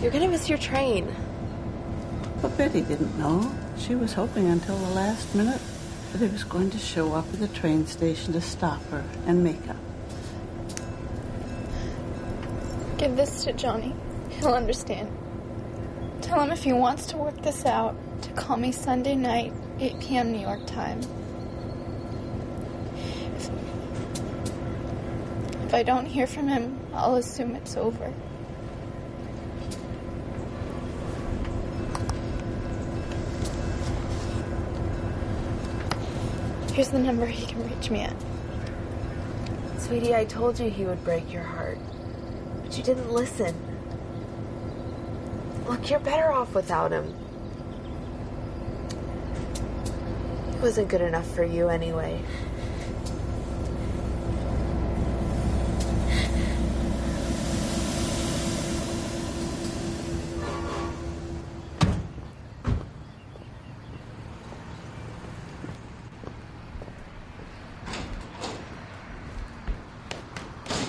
You're gonna miss your train. But Betty didn't know. She was hoping until the last minute that he was going to show up at the train station to stop her and make up. Give this to Johnny. He'll understand. Tell him if he wants to work this out, to call me Sunday night, 8 p.m. New York time. If I don't hear from him, I'll assume it's over. Here's the number he can reach me at. Sweetie, I told you he would break your heart. But you didn't listen. Look, you're better off without him. He wasn't good enough for you anyway.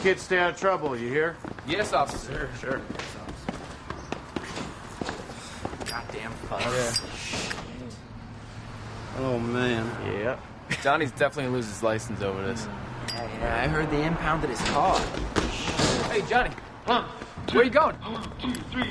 Kids, stay out of trouble, you hear? Yes, officer. Sure. Goddamn Yeah. Oh, man. Yeah. Johnny's definitely gonna lose his license over this. Yeah, I heard they impounded his car. Hey, Johnny. Where you going? 1, 2, 3.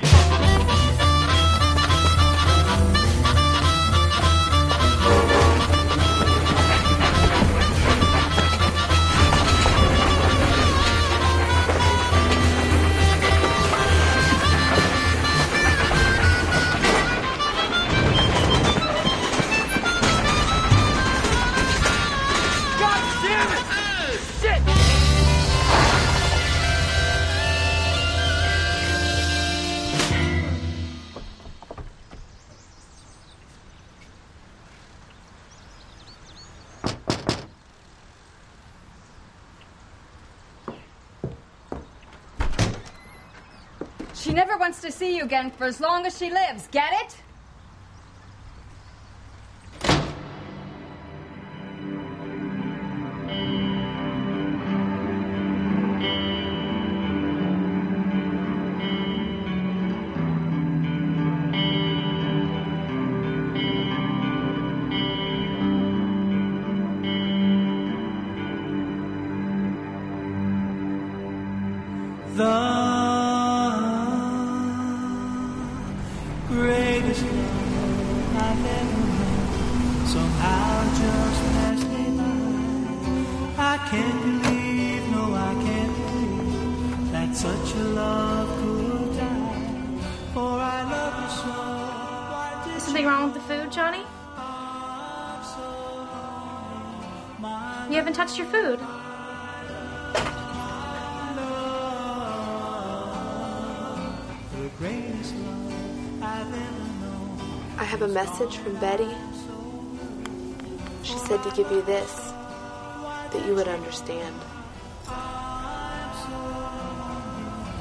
She never wants to see you again for as long as she lives. Get it? Greatest love I've ever known somehow just passed me by. Johnny? You haven't touched your food. I have a message from Betty. She said to give you this, that you would understand.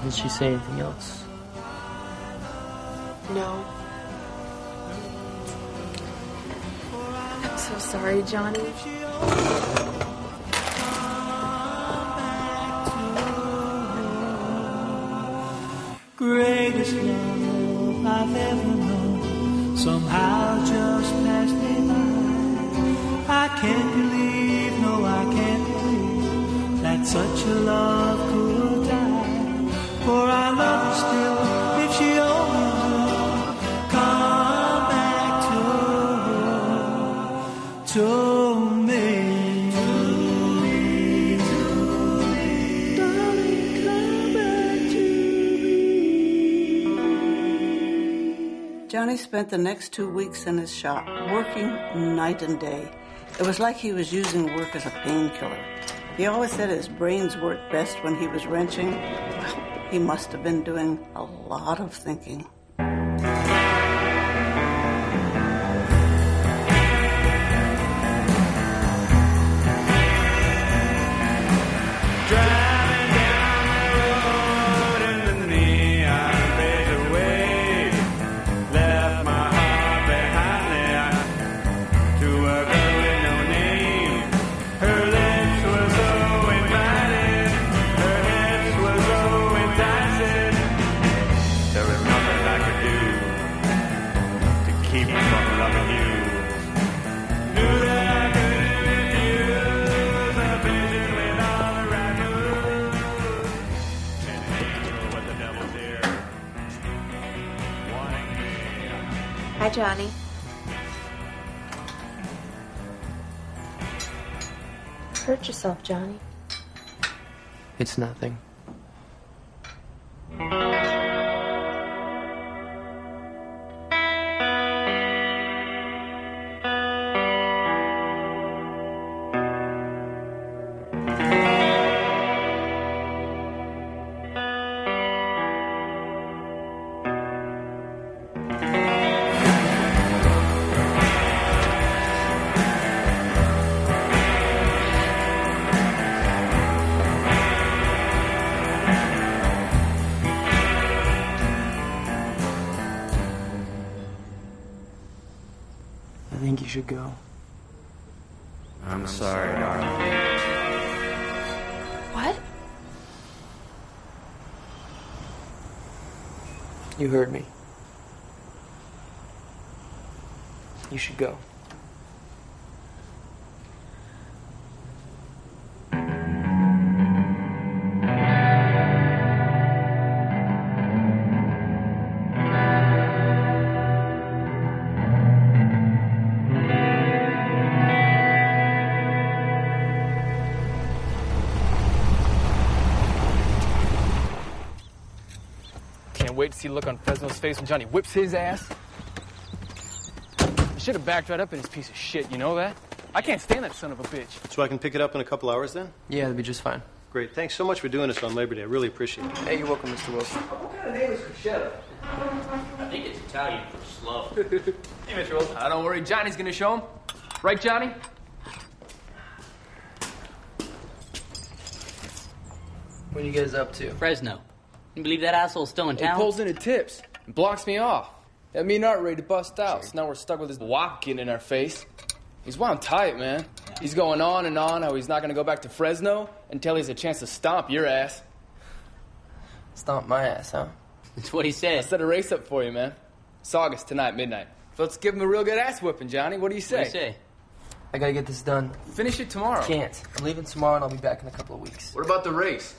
Did she say anything else? No. I'm so sorry, Johnny. Greatest love I've ever known somehow just passed me by. I can't believe, no, I can't believe that such a love could die. For I love her still if she only would come back to me. Johnny spent the next 2 weeks in his shop, working night and day. It was like he was using work as a painkiller. He always said his brains worked best when he was wrenching. Well, he must have been doing a lot of thinking. Hi, Johnny. Hurt yourself, Johnny. It's nothing. I think you should go. I'm sorry, darling. What? You heard me. You should go. Wait to see the look on Fresno's face when Johnny whips his ass. I should have backed right up in his piece of shit, you know that? I can't stand that son of a bitch. So I can pick it up in a couple hours then? Yeah, that'd be just fine. Great. Thanks so much for doing this on Labor Day. I really appreciate it. Hey, you're welcome, Mr. Wilson. What kind of name is Crescetta? I think it's Italian for slow. Hey, Mr. Wilson. Don't worry, Johnny's gonna show him. Right, Johnny? What are you guys up to? Fresno. You believe that asshole's still in town? He pulls into tips and blocks me off. That me and Art ready to bust out, so now we're stuck with this wop getting in our face. He's wound tight, man. He's going on and on how he's not gonna go back to Fresno until he has a chance to stomp your ass. Stomp my ass, huh? That's what he said. I set a race up for you, man. It's August tonight, midnight. So let's give him a real good ass whipping, Johnny. What do you say? What do you say? I gotta get this done. Finish it tomorrow. Can't. I'm leaving tomorrow and I'll be back in a couple of weeks. What about the race?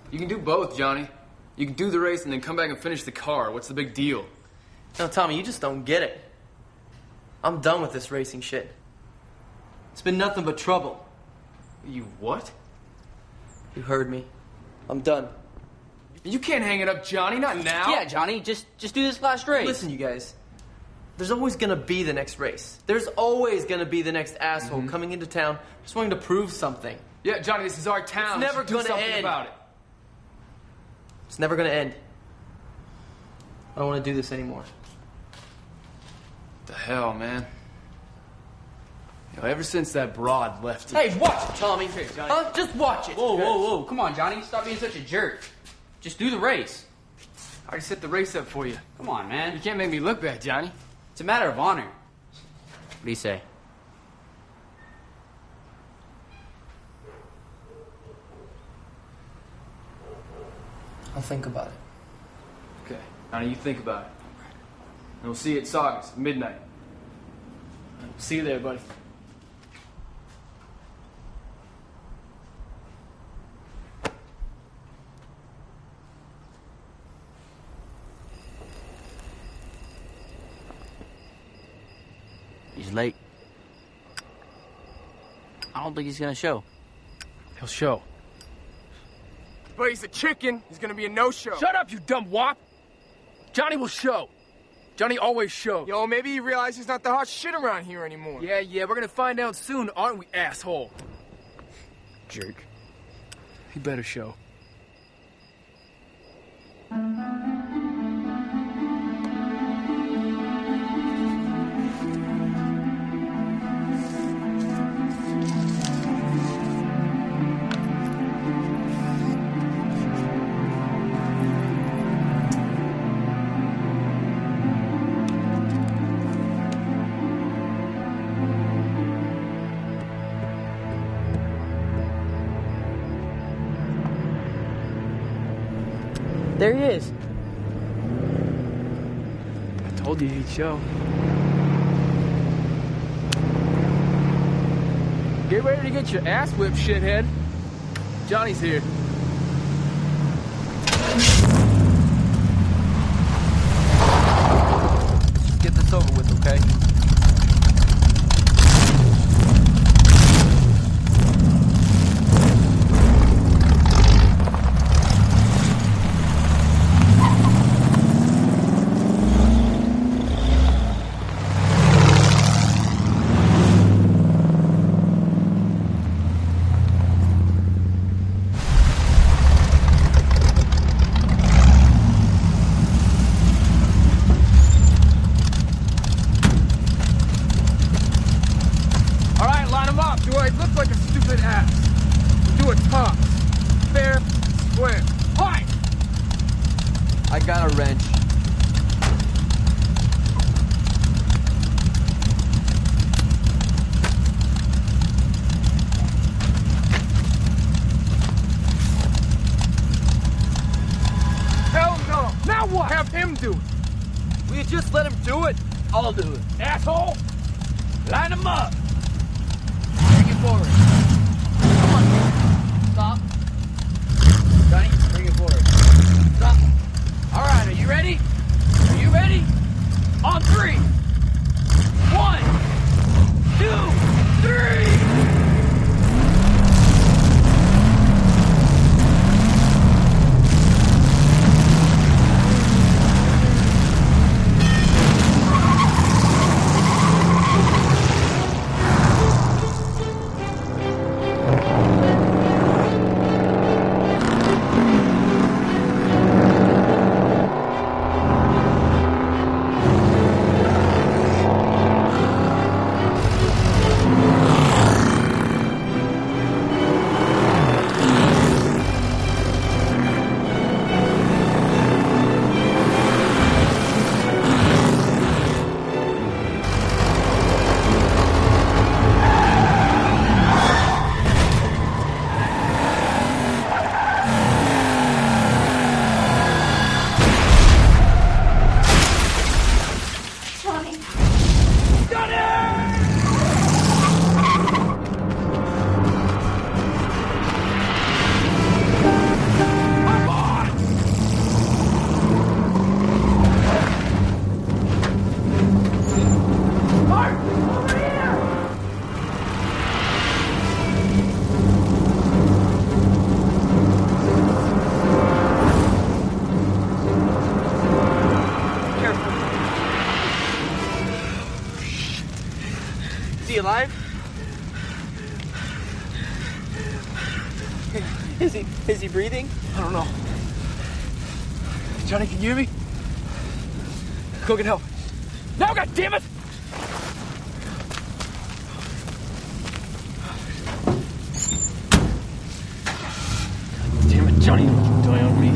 You can do both, Johnny. You can do the race and then come back and finish the car. What's the big deal? No, Tommy, you just don't get it. I'm done with this racing shit. It's been nothing but trouble. You what? You heard me. I'm done. You can't hang it up, Johnny. Not now. Yeah, Johnny. Just do this last race. Listen, you guys. There's always gonna be the next race. There's always gonna be the next asshole coming into town just wanting to prove something. Yeah, Johnny, this is our town. It's never do gonna something end. about it. It's never gonna end. I don't want to do this anymore. What the hell, man? You know, ever since that broad left you... Hey, watch it, Tommy. Here, Johnny. Huh? Just watch it. Whoa, whoa, whoa. Come on, Johnny. Stop being such a jerk. Just do the race. I already set the race up for you. Come on, man. You can't make me look bad, Johnny. It's a matter of honor. What do you say? I'll think about it. Okay, Johnny, you think about it. And we'll see you at Saugus at midnight. See you there, buddy. He's late. I don't think he's gonna show. He'll show. But he's a chicken. He's gonna be a no-show. Shut up, you dumb wop! Johnny will show. Johnny always shows. Yo, maybe he realizes he's not the hot shit around here anymore. Yeah, we're gonna find out soon, aren't we, asshole? Jerk. He better show. There he is. I told you he'd show. Get ready to get your ass whipped, shithead. Johnny's here. Just get this over with, okay? I got a wrench. Hell no! Now what? Have him do it. Will you just let him do it? I'll do it. Asshole! Line him up! Bring it forward. Come on. Stop. Johnny, bring it forward. Stop. All right, are you ready? Are you ready? On 3. 1, 2, 3! Is he breathing? I don't know. Johnny, can you hear me? Go get help. Now, God damn it! Damn it, Johnny, what are you doing?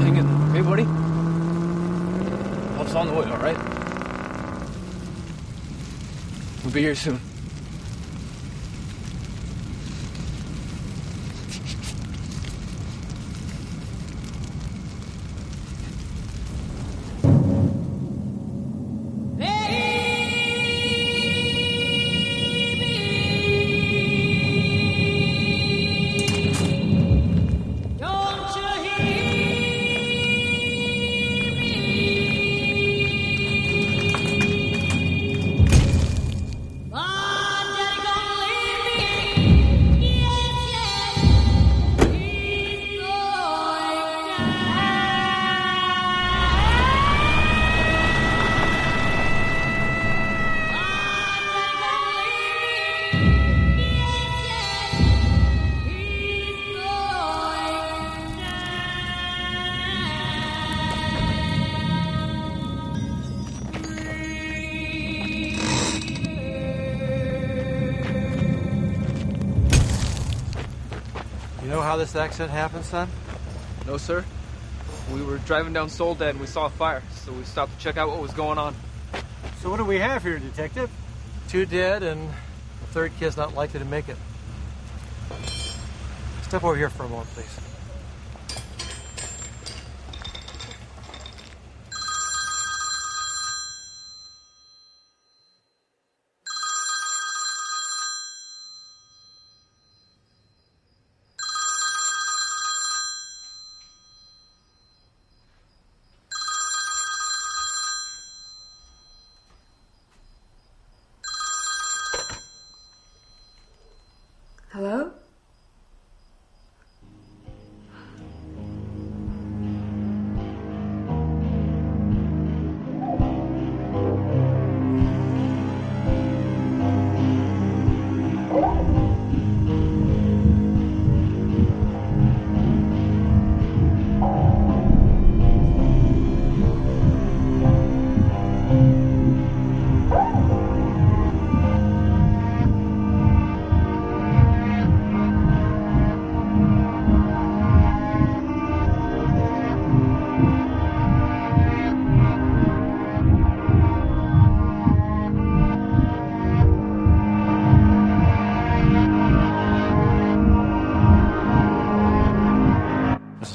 Hang in. Hey, buddy. Help's on the way, all right? We'll be here soon. How this accident happened, son? No, sir. We were driving down Soledad and we saw a fire, so we stopped to check out what was going on. So what do we have here, Detective? 2 dead and the third kid's not likely to make it. Step over here for a moment, please. Hello?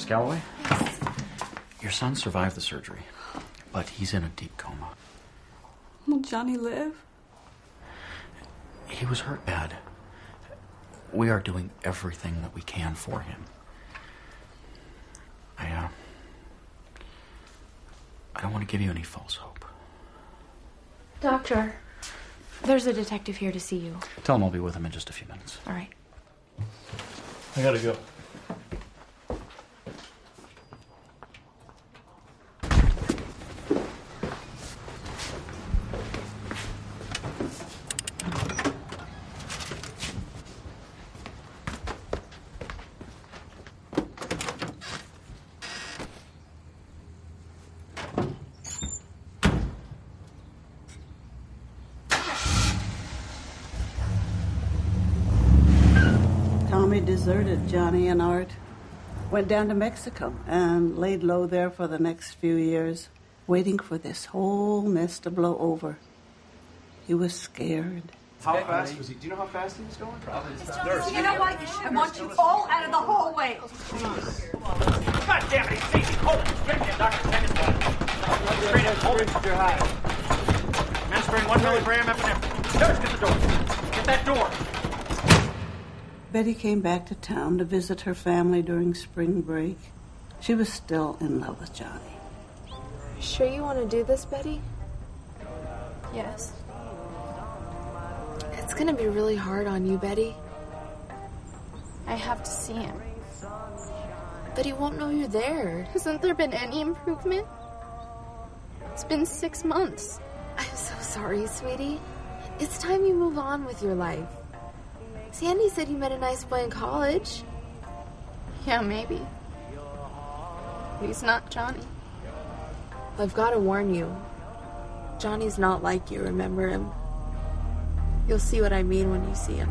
Galloway? Your son survived the surgery, but he's in a deep coma. Will Johnny live? He was hurt bad. We are doing everything that we can for him. I don't want to give you any false hope. Doctor, there's a detective here to see you. Tell him I'll be with him in just a few minutes. All right. I gotta go. Tommy deserted Johnny and Art, went down to Mexico, and laid low there for the next few years, waiting for this whole mess to blow over. He was scared. How fast was he? Do you know how fast he was going? Probably. You know what? I want you all out of the hallway. God damn it, he's easy. Hold it. Get him, Dr. Tennis. Straight in, hold it. You're high. Administering 1 milligram epinephrine. Nurse, get the door. Get that door. Betty came back to town to visit her family during spring break. She was still in love with Johnny. Sure you want to do this, Betty? Yes. It's gonna be really hard on you, Betty. I have to see him. But he won't know you're there. Hasn't there been any improvement? It's been 6 months. I'm so sorry, sweetie. It's time you move on with your life. Sandy said you met a nice boy in college. Yeah, maybe. But he's not Johnny. I've got to warn you. Johnny's not like you, remember him? You'll see what I mean when you see him.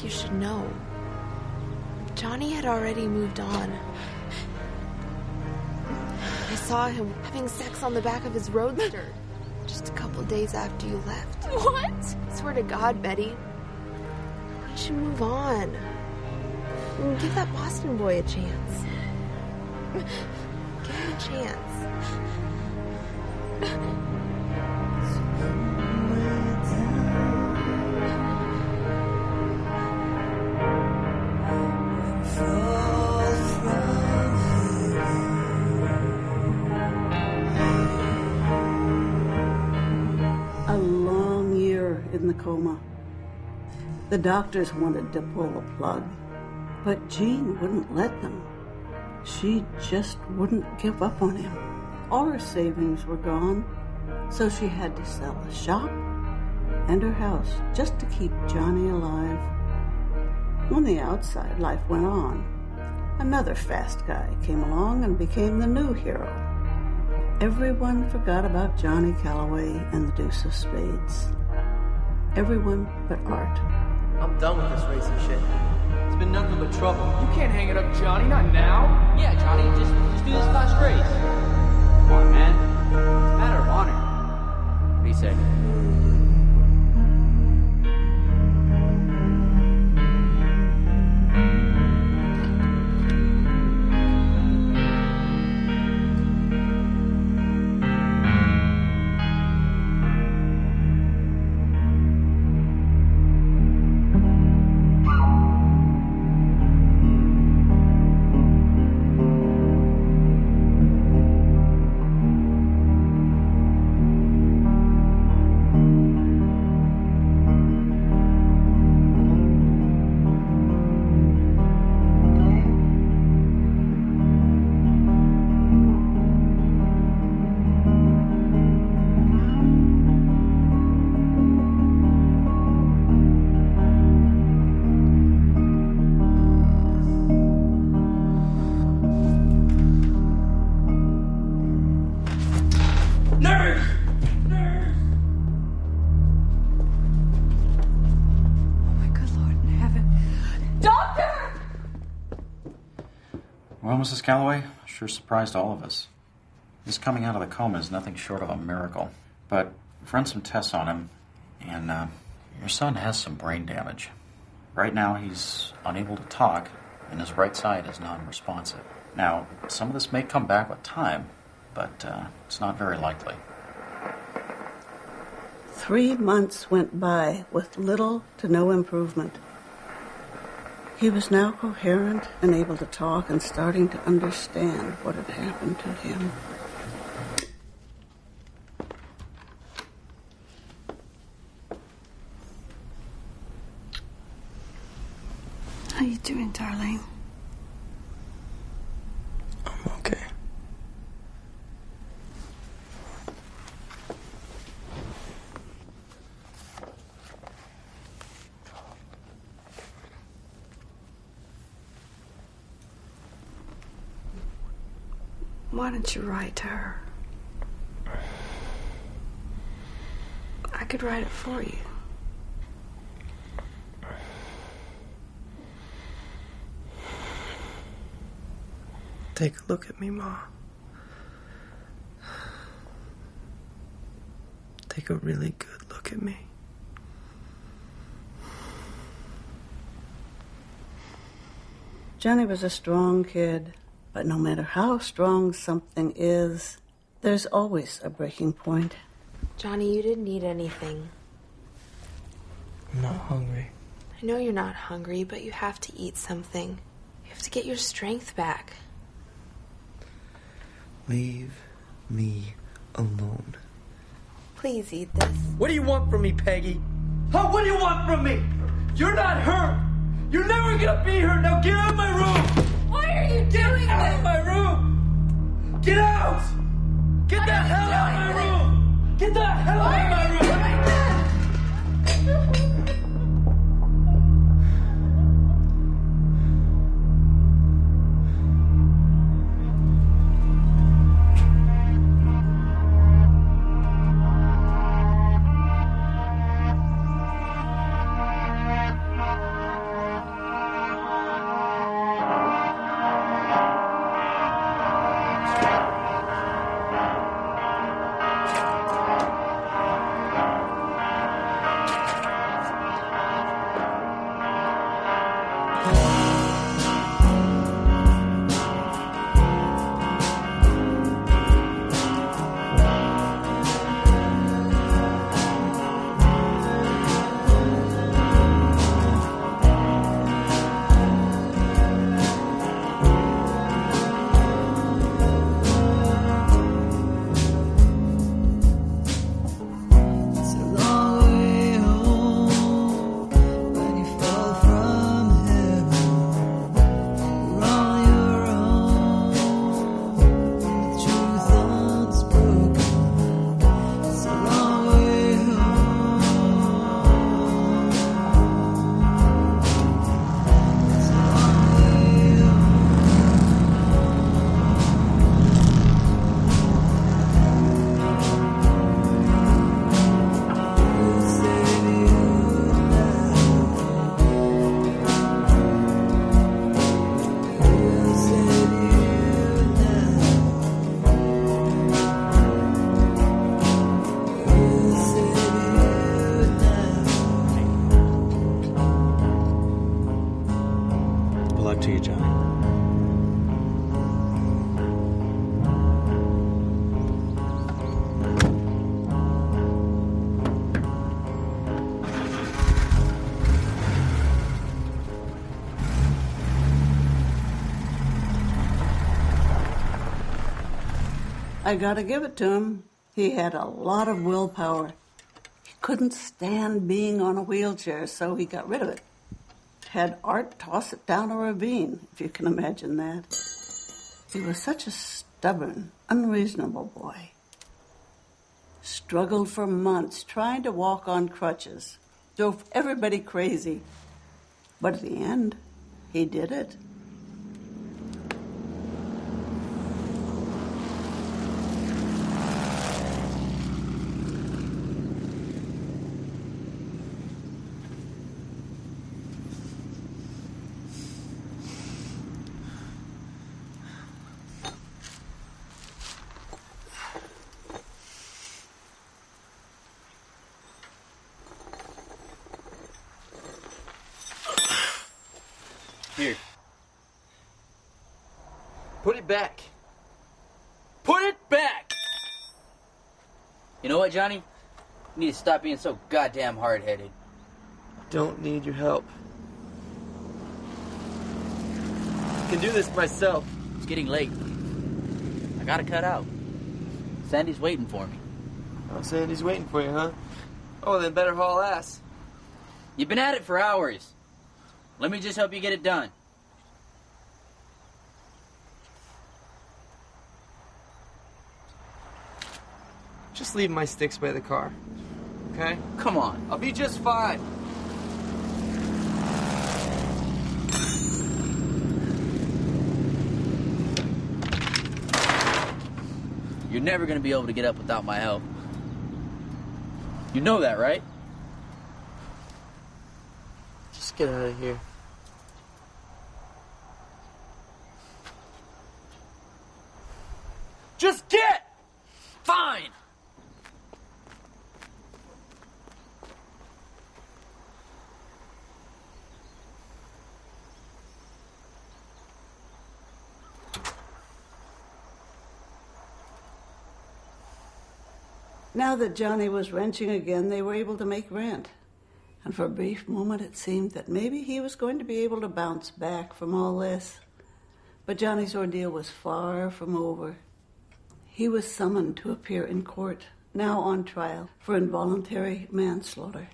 You should know. Johnny had already moved on. I saw him having sex on the back of his roadster just a couple days after you left. What? I swear to God, Betty. You should move on. And give that Boston boy a chance. Give him a chance. Coma. The doctors wanted to pull the plug, but Jean wouldn't let them. She just wouldn't give up on him. All her savings were gone, so she had to sell the shop and her house just to keep Johnny alive. On the outside, life went on. Another fast guy came along and became the new hero. Everyone forgot about Johnny Calloway and the Deuce of Spades. Everyone but Art. I'm done with this racing shit. It's been nothing but trouble. You can't hang it up, Johnny, not now. Yeah, Johnny, just do this last race. Come on, man. It's a matter of honor. What do you say? Well, Mrs. Calloway, sure surprised all of us. His coming out of the coma is nothing short of a miracle. But we've run some tests on him, and your son has some brain damage. Right now, he's unable to talk, and his right side is non-responsive. Now, some of this may come back with time, but it's not very likely. 3 months went by with little to no improvement. He was now coherent and able to talk and starting to understand what had happened to him. How you doing, darling? I'm okay. Why don't you write to her? I could write it for you. Take a look at me, Ma. Take a really good look at me. Johnny was a strong kid, but no matter how strong something is, there's always a breaking point. Johnny, you didn't eat anything. I'm not hungry. I know you're not hungry, but you have to eat something. You have to get your strength back. Leave me alone. Please eat this. What do you want from me, Peggy? Huh? What do you want from me? You're not her. You're never gonna be her. Now get out of my room. Why are you doing Get out of my room. Get out. Get the hell out of my room. Get the hell out of my room. To you, Johnny. I gotta give it to him. He had a lot of willpower. He couldn't stand being on a wheelchair, so he got rid of it. Had Art toss it down a ravine, if you can imagine that. He was such a stubborn, unreasonable boy. Struggled for months trying to walk on crutches. Drove everybody crazy. But at the end, he did it. Here. Put it back. Put it back! You know what, Johnny? You need to stop being so goddamn hard-headed. Don't need your help. can do this myself. It's getting late. I gotta cut out. Sandy's waiting for me. Oh, Sandy's waiting for you, huh? Oh, then better haul ass. You've been at it for hours. Let me just help you get it done. Just leave my sticks by the car, okay? Come on. I'll be just fine. You're never gonna be able to get up without my help. You know that, right? Just get out of here. Just get! Fine! Now that Johnny was wrenching again, they were able to make rent. And for a brief moment, it seemed that maybe he was going to be able to bounce back from all this. But Johnny's ordeal was far from over. He was summoned to appear in court, now on trial for involuntary manslaughter.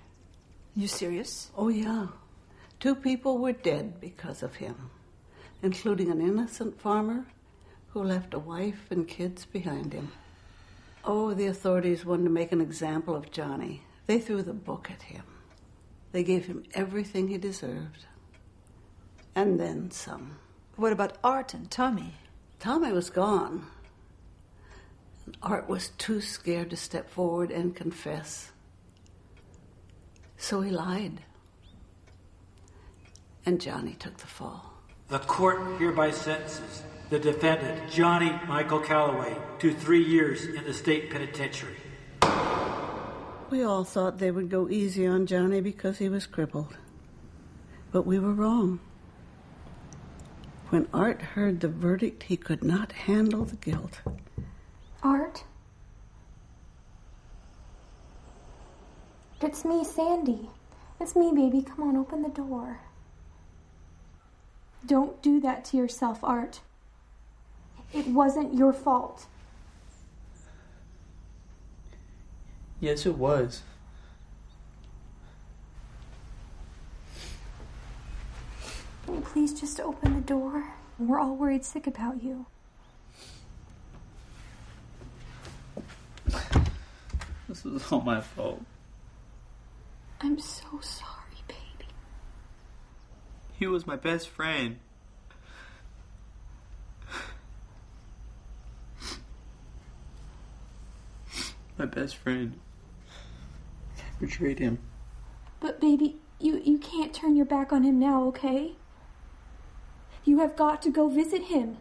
You serious? Oh, yeah. 2 people were dead because of him, including an innocent farmer who left a wife and kids behind him. Oh, the authorities wanted to make an example of Johnny. They threw the book at him. They gave him everything he deserved. And then some. What about Art and Tommy? Tommy was gone. Art was too scared to step forward and confess. So he lied. And Johnny took the fall. The court hereby sentences the defendant, Johnny Michael Calloway, to 3 years in the state penitentiary. We all thought they would go easy on Johnny because he was crippled. But we were wrong. When Art heard the verdict, he could not handle the guilt. Art? It's me, Sandy. It's me, baby. Come on, open the door. Don't do that to yourself, Art. It wasn't your fault. Yes, it was. Can you please just open the door? We're all worried sick about you. This was all my fault. I'm so sorry, baby. He was my best friend. My best friend. I betrayed him. But baby, you can't turn your back on him now, okay? You have got to go visit him.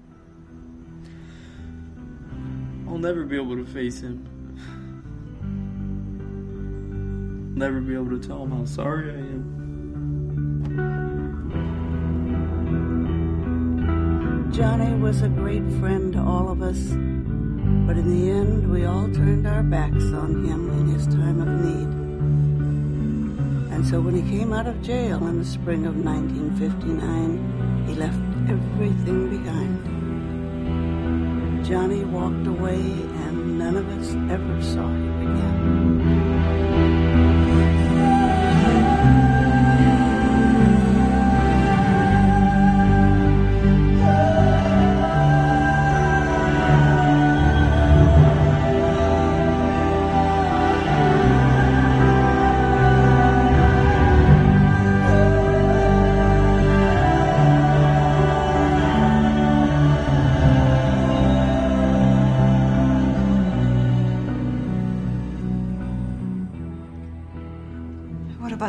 I'll never be able to face him. I'll never be able to tell him how sorry I am. Johnny was a great friend to all of us. But in the end, we all turned our backs on him in his time of need. And so when he came out of jail in the spring of 1959, he left everything behind. Johnny walked away, and none of us ever saw him again.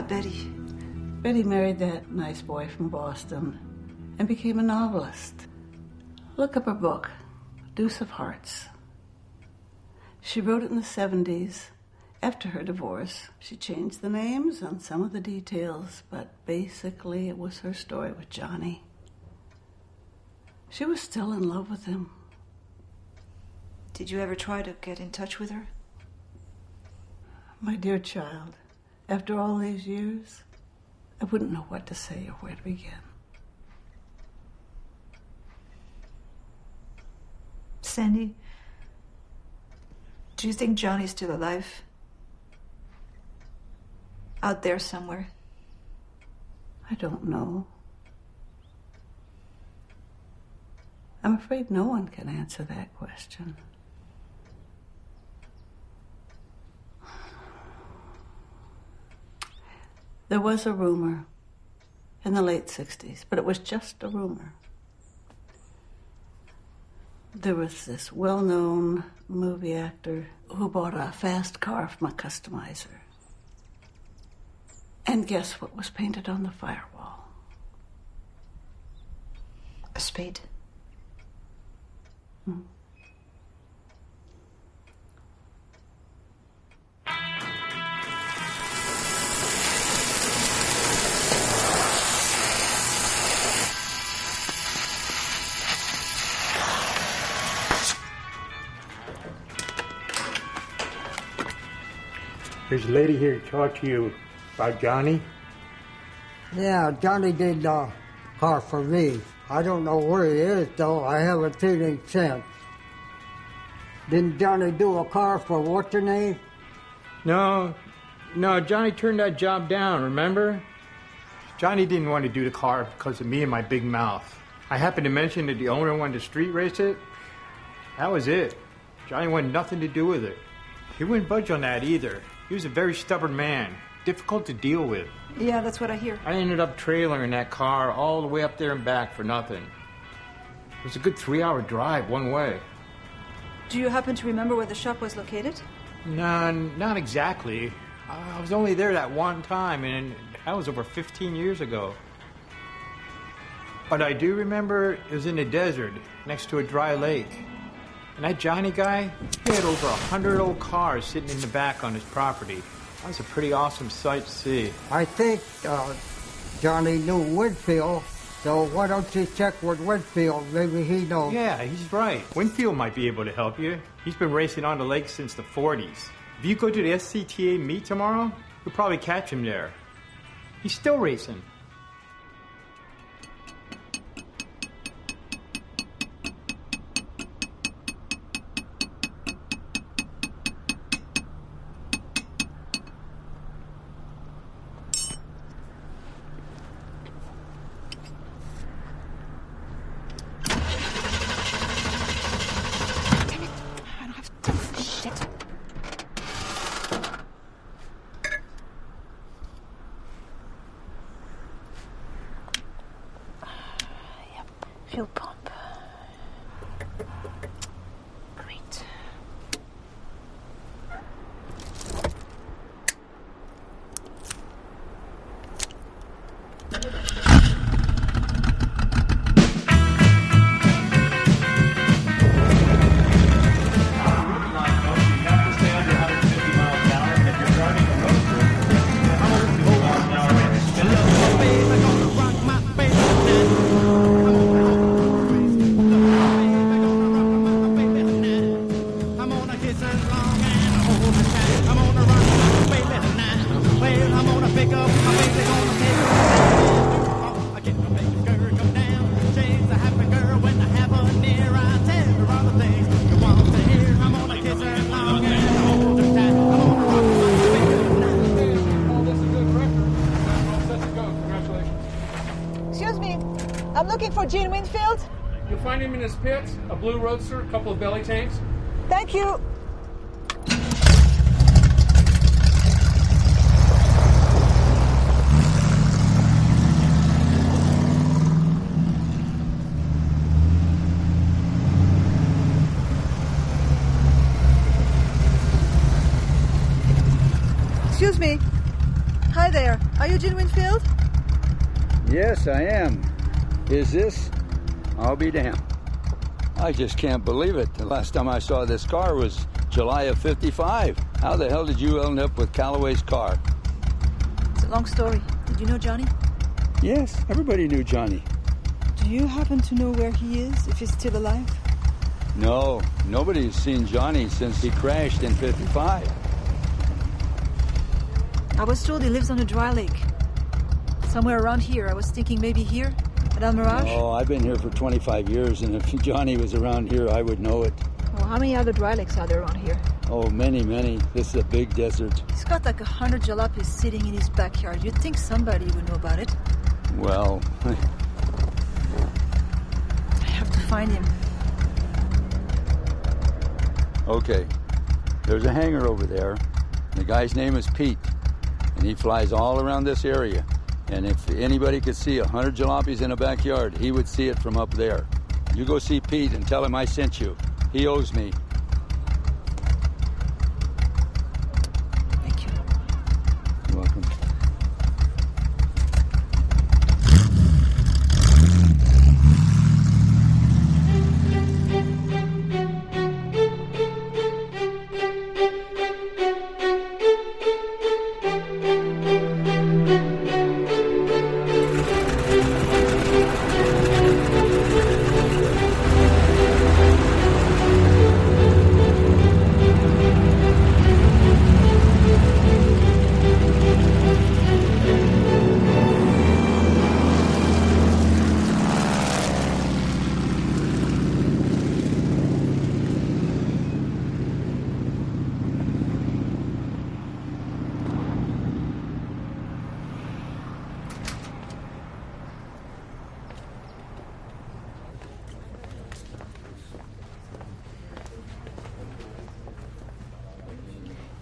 Betty? Betty married that nice boy from Boston and became a novelist. Look up her book, Deuce of Hearts. She wrote it in the 70s. After her divorce, she changed the names and some of the details, but basically it was her story with Johnny. She was still in love with him. Did you ever try to get in touch with her? My dear child, after all these years, I wouldn't know what to say or where to begin. Sandy, do you think Johnny's still alive? Out there somewhere? I don't know. I'm afraid no one can answer that question. There was a rumor in the late 60s, but it was just a rumor. There was this well-known movie actor who bought a fast car from a customizer. And guess what was painted on the firewall? A spade. Hmm. There's a lady here to talk to you about Johnny. Yeah, Johnny did the car for me. I don't know where he is, though. I haven't seen him since. Didn't Johnny do a car for what's her name? No, Johnny turned that job down, remember? Johnny didn't want to do the car because of me and my big mouth. I happened to mention that the owner wanted to street race it. That was it. Johnny wanted nothing to do with it. He wouldn't budge on that either. He was a very stubborn man, difficult to deal with. Yeah, that's what I hear. I ended up trailering that car all the way up there and back for nothing. It was a good 3-hour drive one way. Do you happen to remember where the shop was located? No, not exactly. I was only there that one time, and that was over 15 years ago. But I do remember it was in the desert, next to a dry lake. And that Johnny guy, he had over 100 old cars sitting in the back on his property. That was a pretty awesome sight to see. I think Johnny knew Winfield, so why don't you check with Winfield? Maybe he knows. Yeah, he's right. Winfield might be able to help you. He's been racing on the lake since the 40s. If you go to the SCTA meet tomorrow, you'll probably catch him there. He's still racing. Fuel pump. Great. Excuse me, I'm looking for Gene Winfield. You'll find him in his pits, a blue roadster, a couple of belly tanks. Thank you. Excuse me. Hi there. Are you Gene Winfield? Yes, I am. Is this? I'll be damned. I just can't believe it. The last time I saw this car was July of '55. How the hell did you end up with Calloway's car? It's a long story. Did you know Johnny? Yes, everybody knew Johnny. Do you happen to know where he is, if he's still alive? No, nobody's seen Johnny since he crashed in '55. I was told he lives on a dry lake. Somewhere around here. I was thinking maybe here, At Mirage? Oh, I've been here for 25 years, and if Johnny was around here, I would know it. Well, how many other dry lakes are there around here? Oh, many, many. This is a big desert. He's got like 100 jalopies sitting in his backyard. You'd think somebody would know about it. Well... I have to find him. Okay. There's a hangar over there. The guy's name is Pete, and he flies all around this area. And if anybody could see 100 jalopies in a backyard, he would see it from up there. You go see Pete and tell him I sent you. He owes me. Thank you. You're welcome.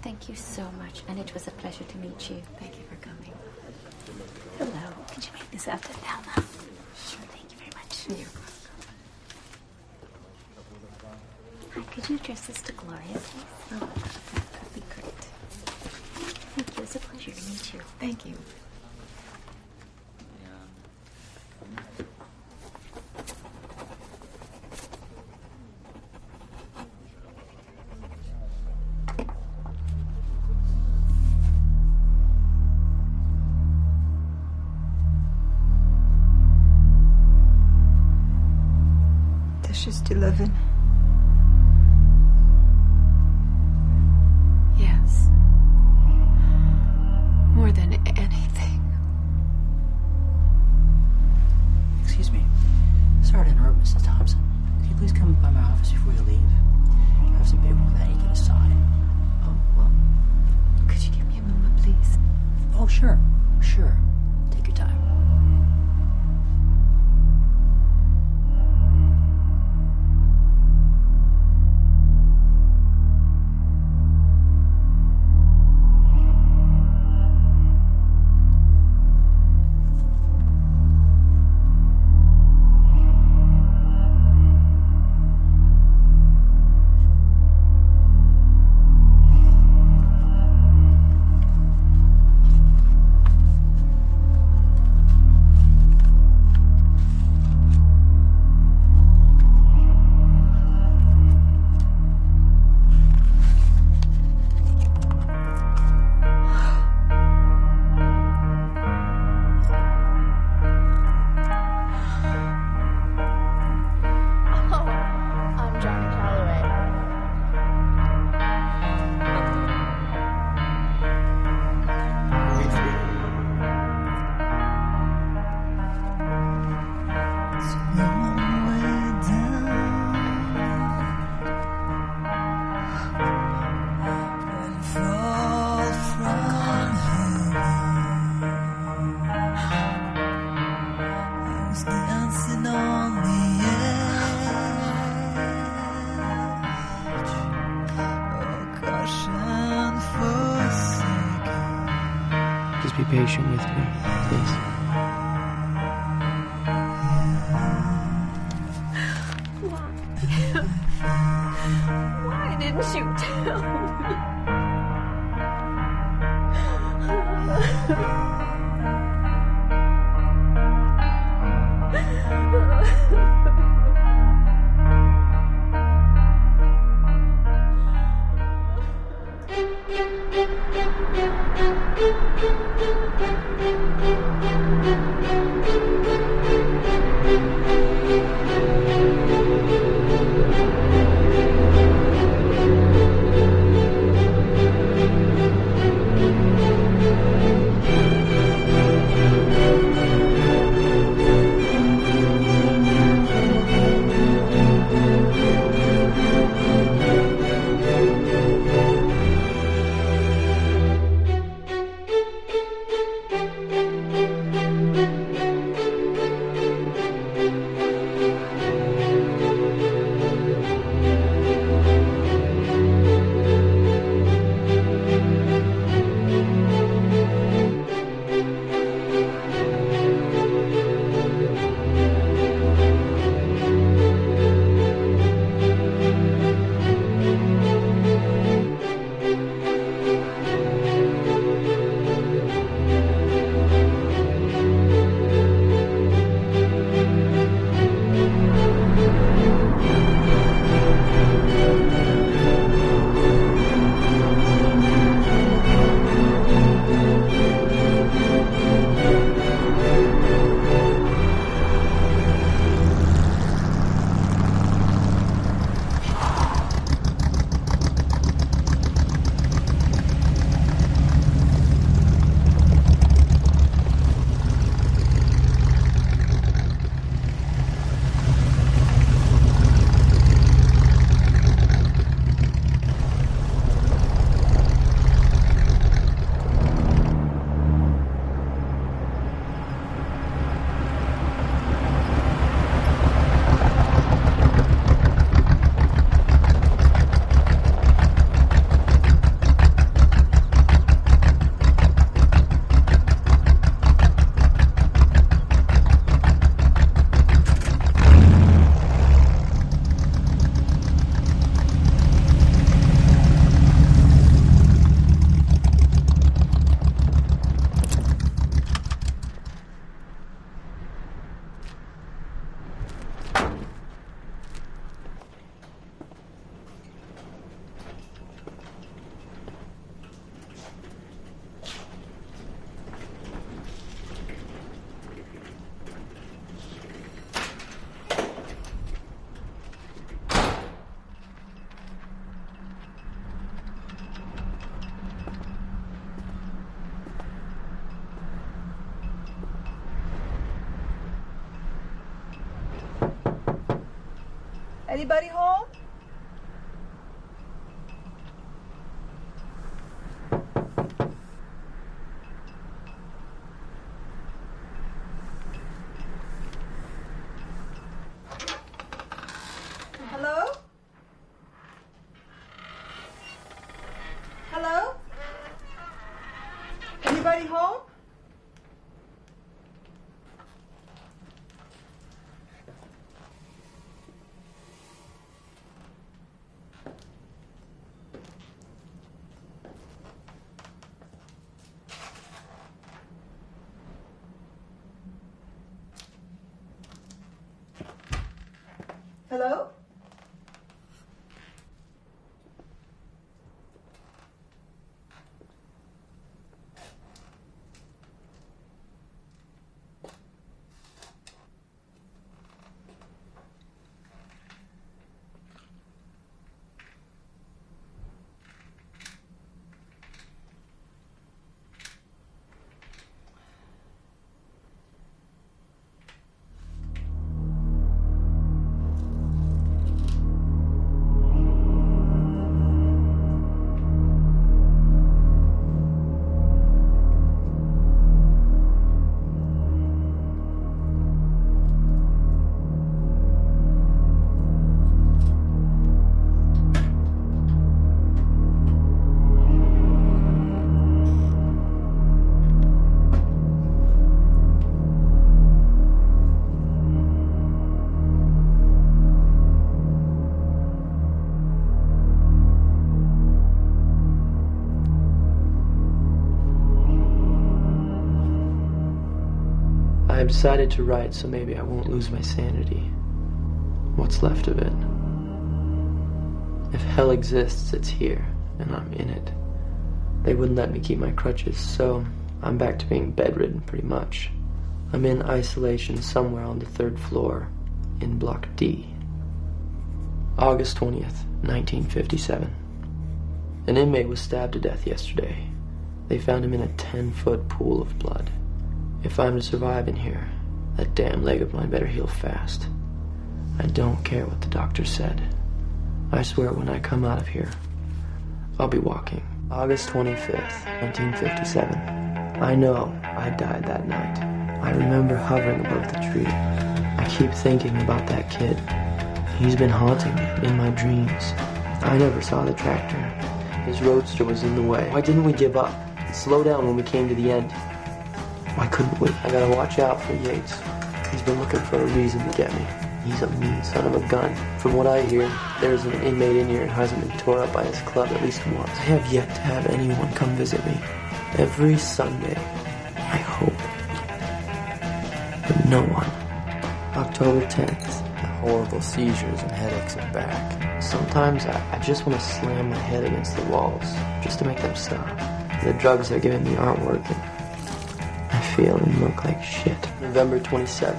Thank you so much, and it was a pleasure to meet you. Thank you for coming. Hello. Could you make this up to Thelma? Sure, thank you very much. You're welcome. Hi, could you address this to Gloria, please? Oh, that would be great. Thank you. It's a pleasure to meet you. Thank you. She's 11. Yes. More than anything. Excuse me. Sorry to interrupt, Mrs. Thompson. Could you please come by my office before you leave? I have some paperwork that I need you to sign. Oh, well, could you give me a moment, please? Oh, sure. Sure. Take your time. Be patient with me, please. Why didn't you tell me? Anybody home? Hello? Hello? Anybody home? Hello? I decided to write so maybe I won't lose my sanity. What's left of it. If hell exists, it's here, and I'm in it. They wouldn't let me keep my crutches, so I'm back to being bedridden, pretty much. I'm in isolation somewhere on the 3rd floor, in Block D. August 20th, 1957. An inmate was stabbed to death yesterday. They found him in a 10-foot pool of blood. If I'm to survive in here, that damn leg of mine better heal fast. I don't care what the doctor said. I swear when I come out of here, I'll be walking. August 25th, 1957. I know I died that night. I remember hovering above the tree. I keep thinking about that kid. He's been haunting me in my dreams. I never saw the tractor. His roadster was in the way. Why didn't we give up and slow down when we came to the end? Why couldn't we? I gotta watch out for Yates. He's been looking for a reason to get me. He's a mean son of a gun. From what I hear, there's an inmate in here who hasn't been tore up by his club at least once. I have yet to have anyone come visit me. Every Sunday, I hope. But no one. October 10th. The horrible seizures and headaches are back. Sometimes I just want to slam my head against the walls, just to make them stop. The drugs they're giving me aren't working. I feel and look like shit. November 27th,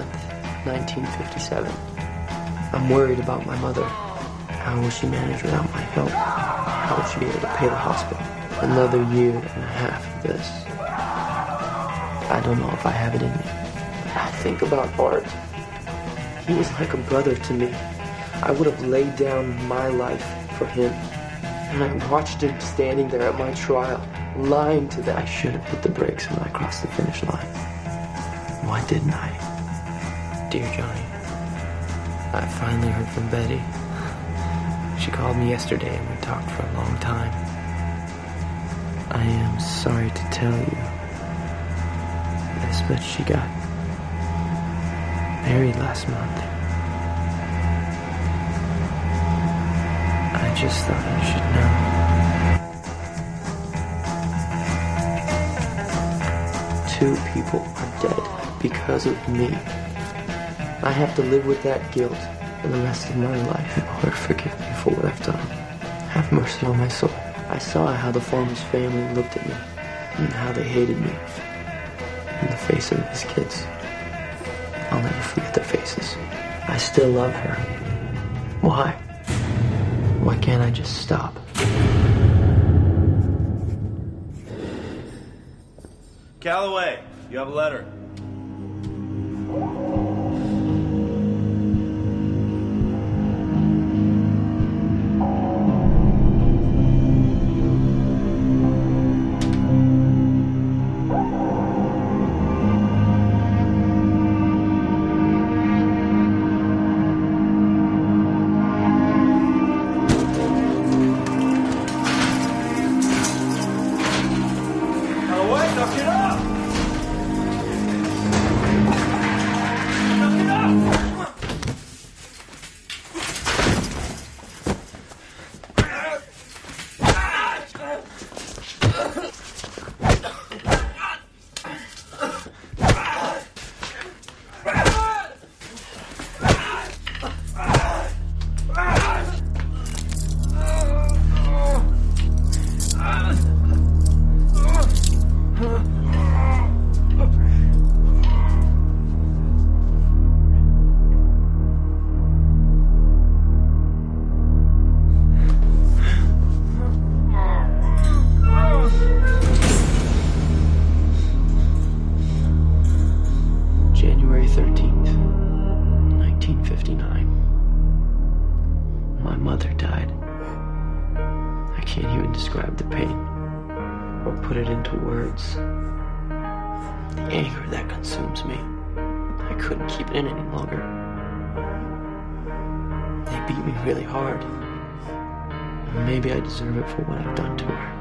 1957. I'm worried about my mother. How will she manage without my help? How will she be able to pay the hospital? Another year and a half of this. I don't know if I have it in me. I think about Art. He was like a brother to me. I would have laid down my life for him. And I watched him standing there at my trial, lying to them. I should have hit the brakes when I crossed the finish line. Why didn't I? Dear Johnny, I finally heard from Betty. She called me yesterday and we talked for a long time. I am sorry to tell you this, but she got married last month. I just thought you should know. 2 people are dead because of me. I have to live with that guilt for the rest of my life. Lord, forgive me for what I've done. Have mercy on my soul. I saw how the farmer's family looked at me and how they hated me in the face of his kids. I'll never forget their faces. I still love her. Why? Why can't I just stop? Calloway, you have a letter. can't even describe the pain or put it into words. The anger that consumes me. I couldn't keep it in any longer. They beat me really hard. Maybe I deserve it for what I've done to her.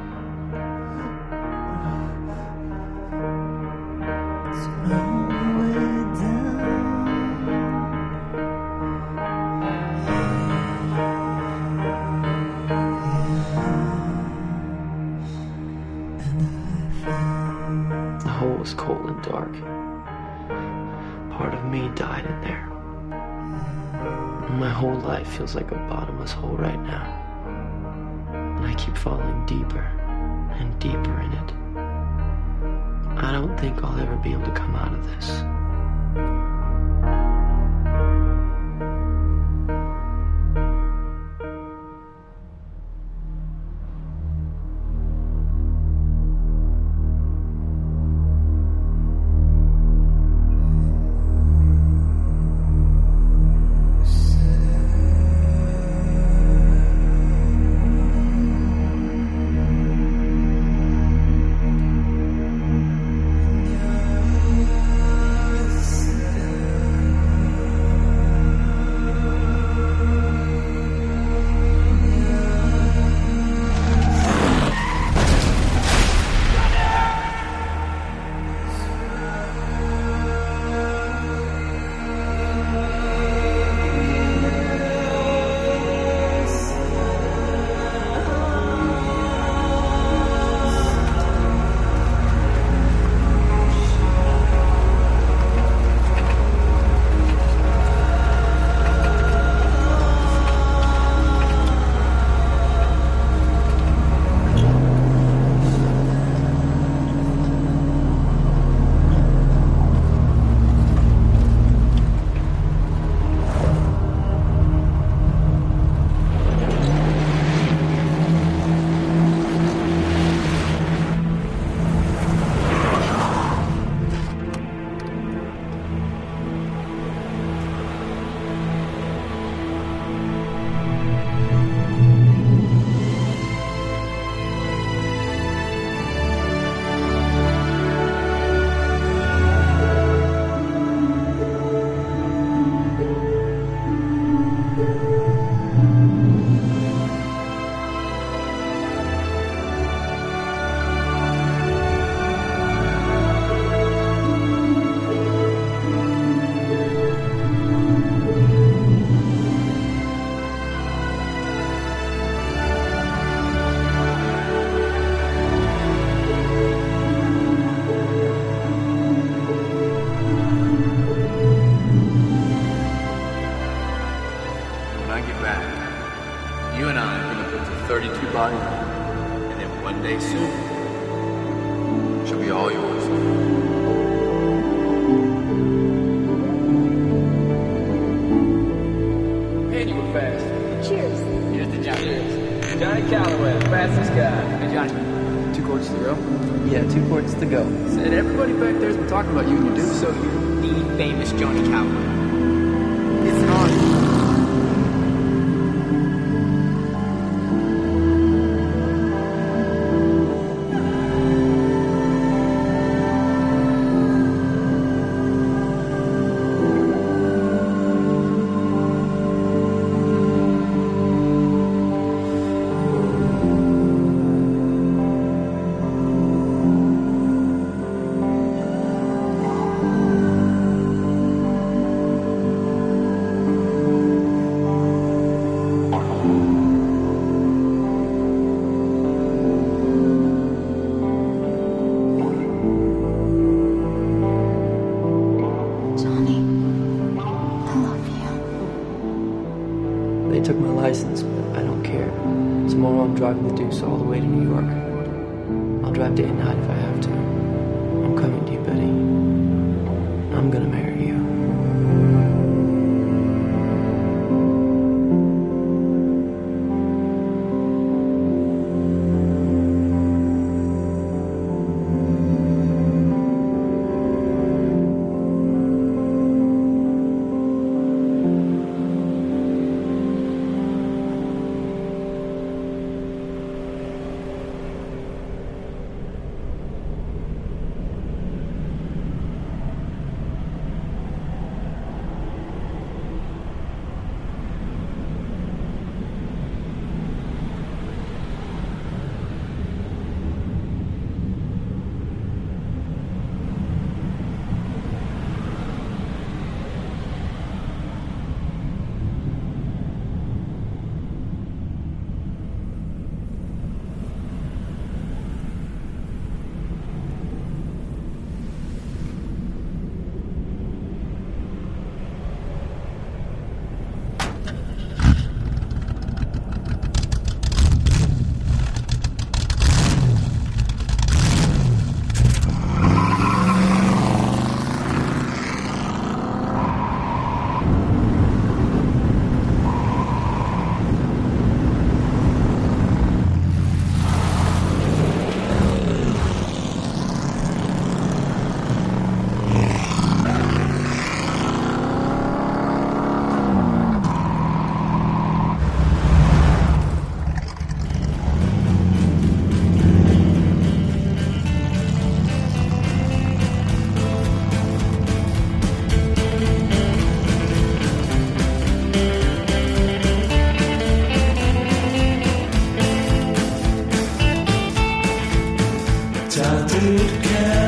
The hole was cold and dark. Part of me died in there. My whole life feels like a bottomless hole right now. And I keep falling deeper and deeper in it. I don't think I'll ever be able to come out of this. License, but I don't care. Tomorrow I'm driving the Deuce all the way to New York. I'll drive day and night if I have to. I'm coming to you, Betty. I'm gonna marry you. Childhood care.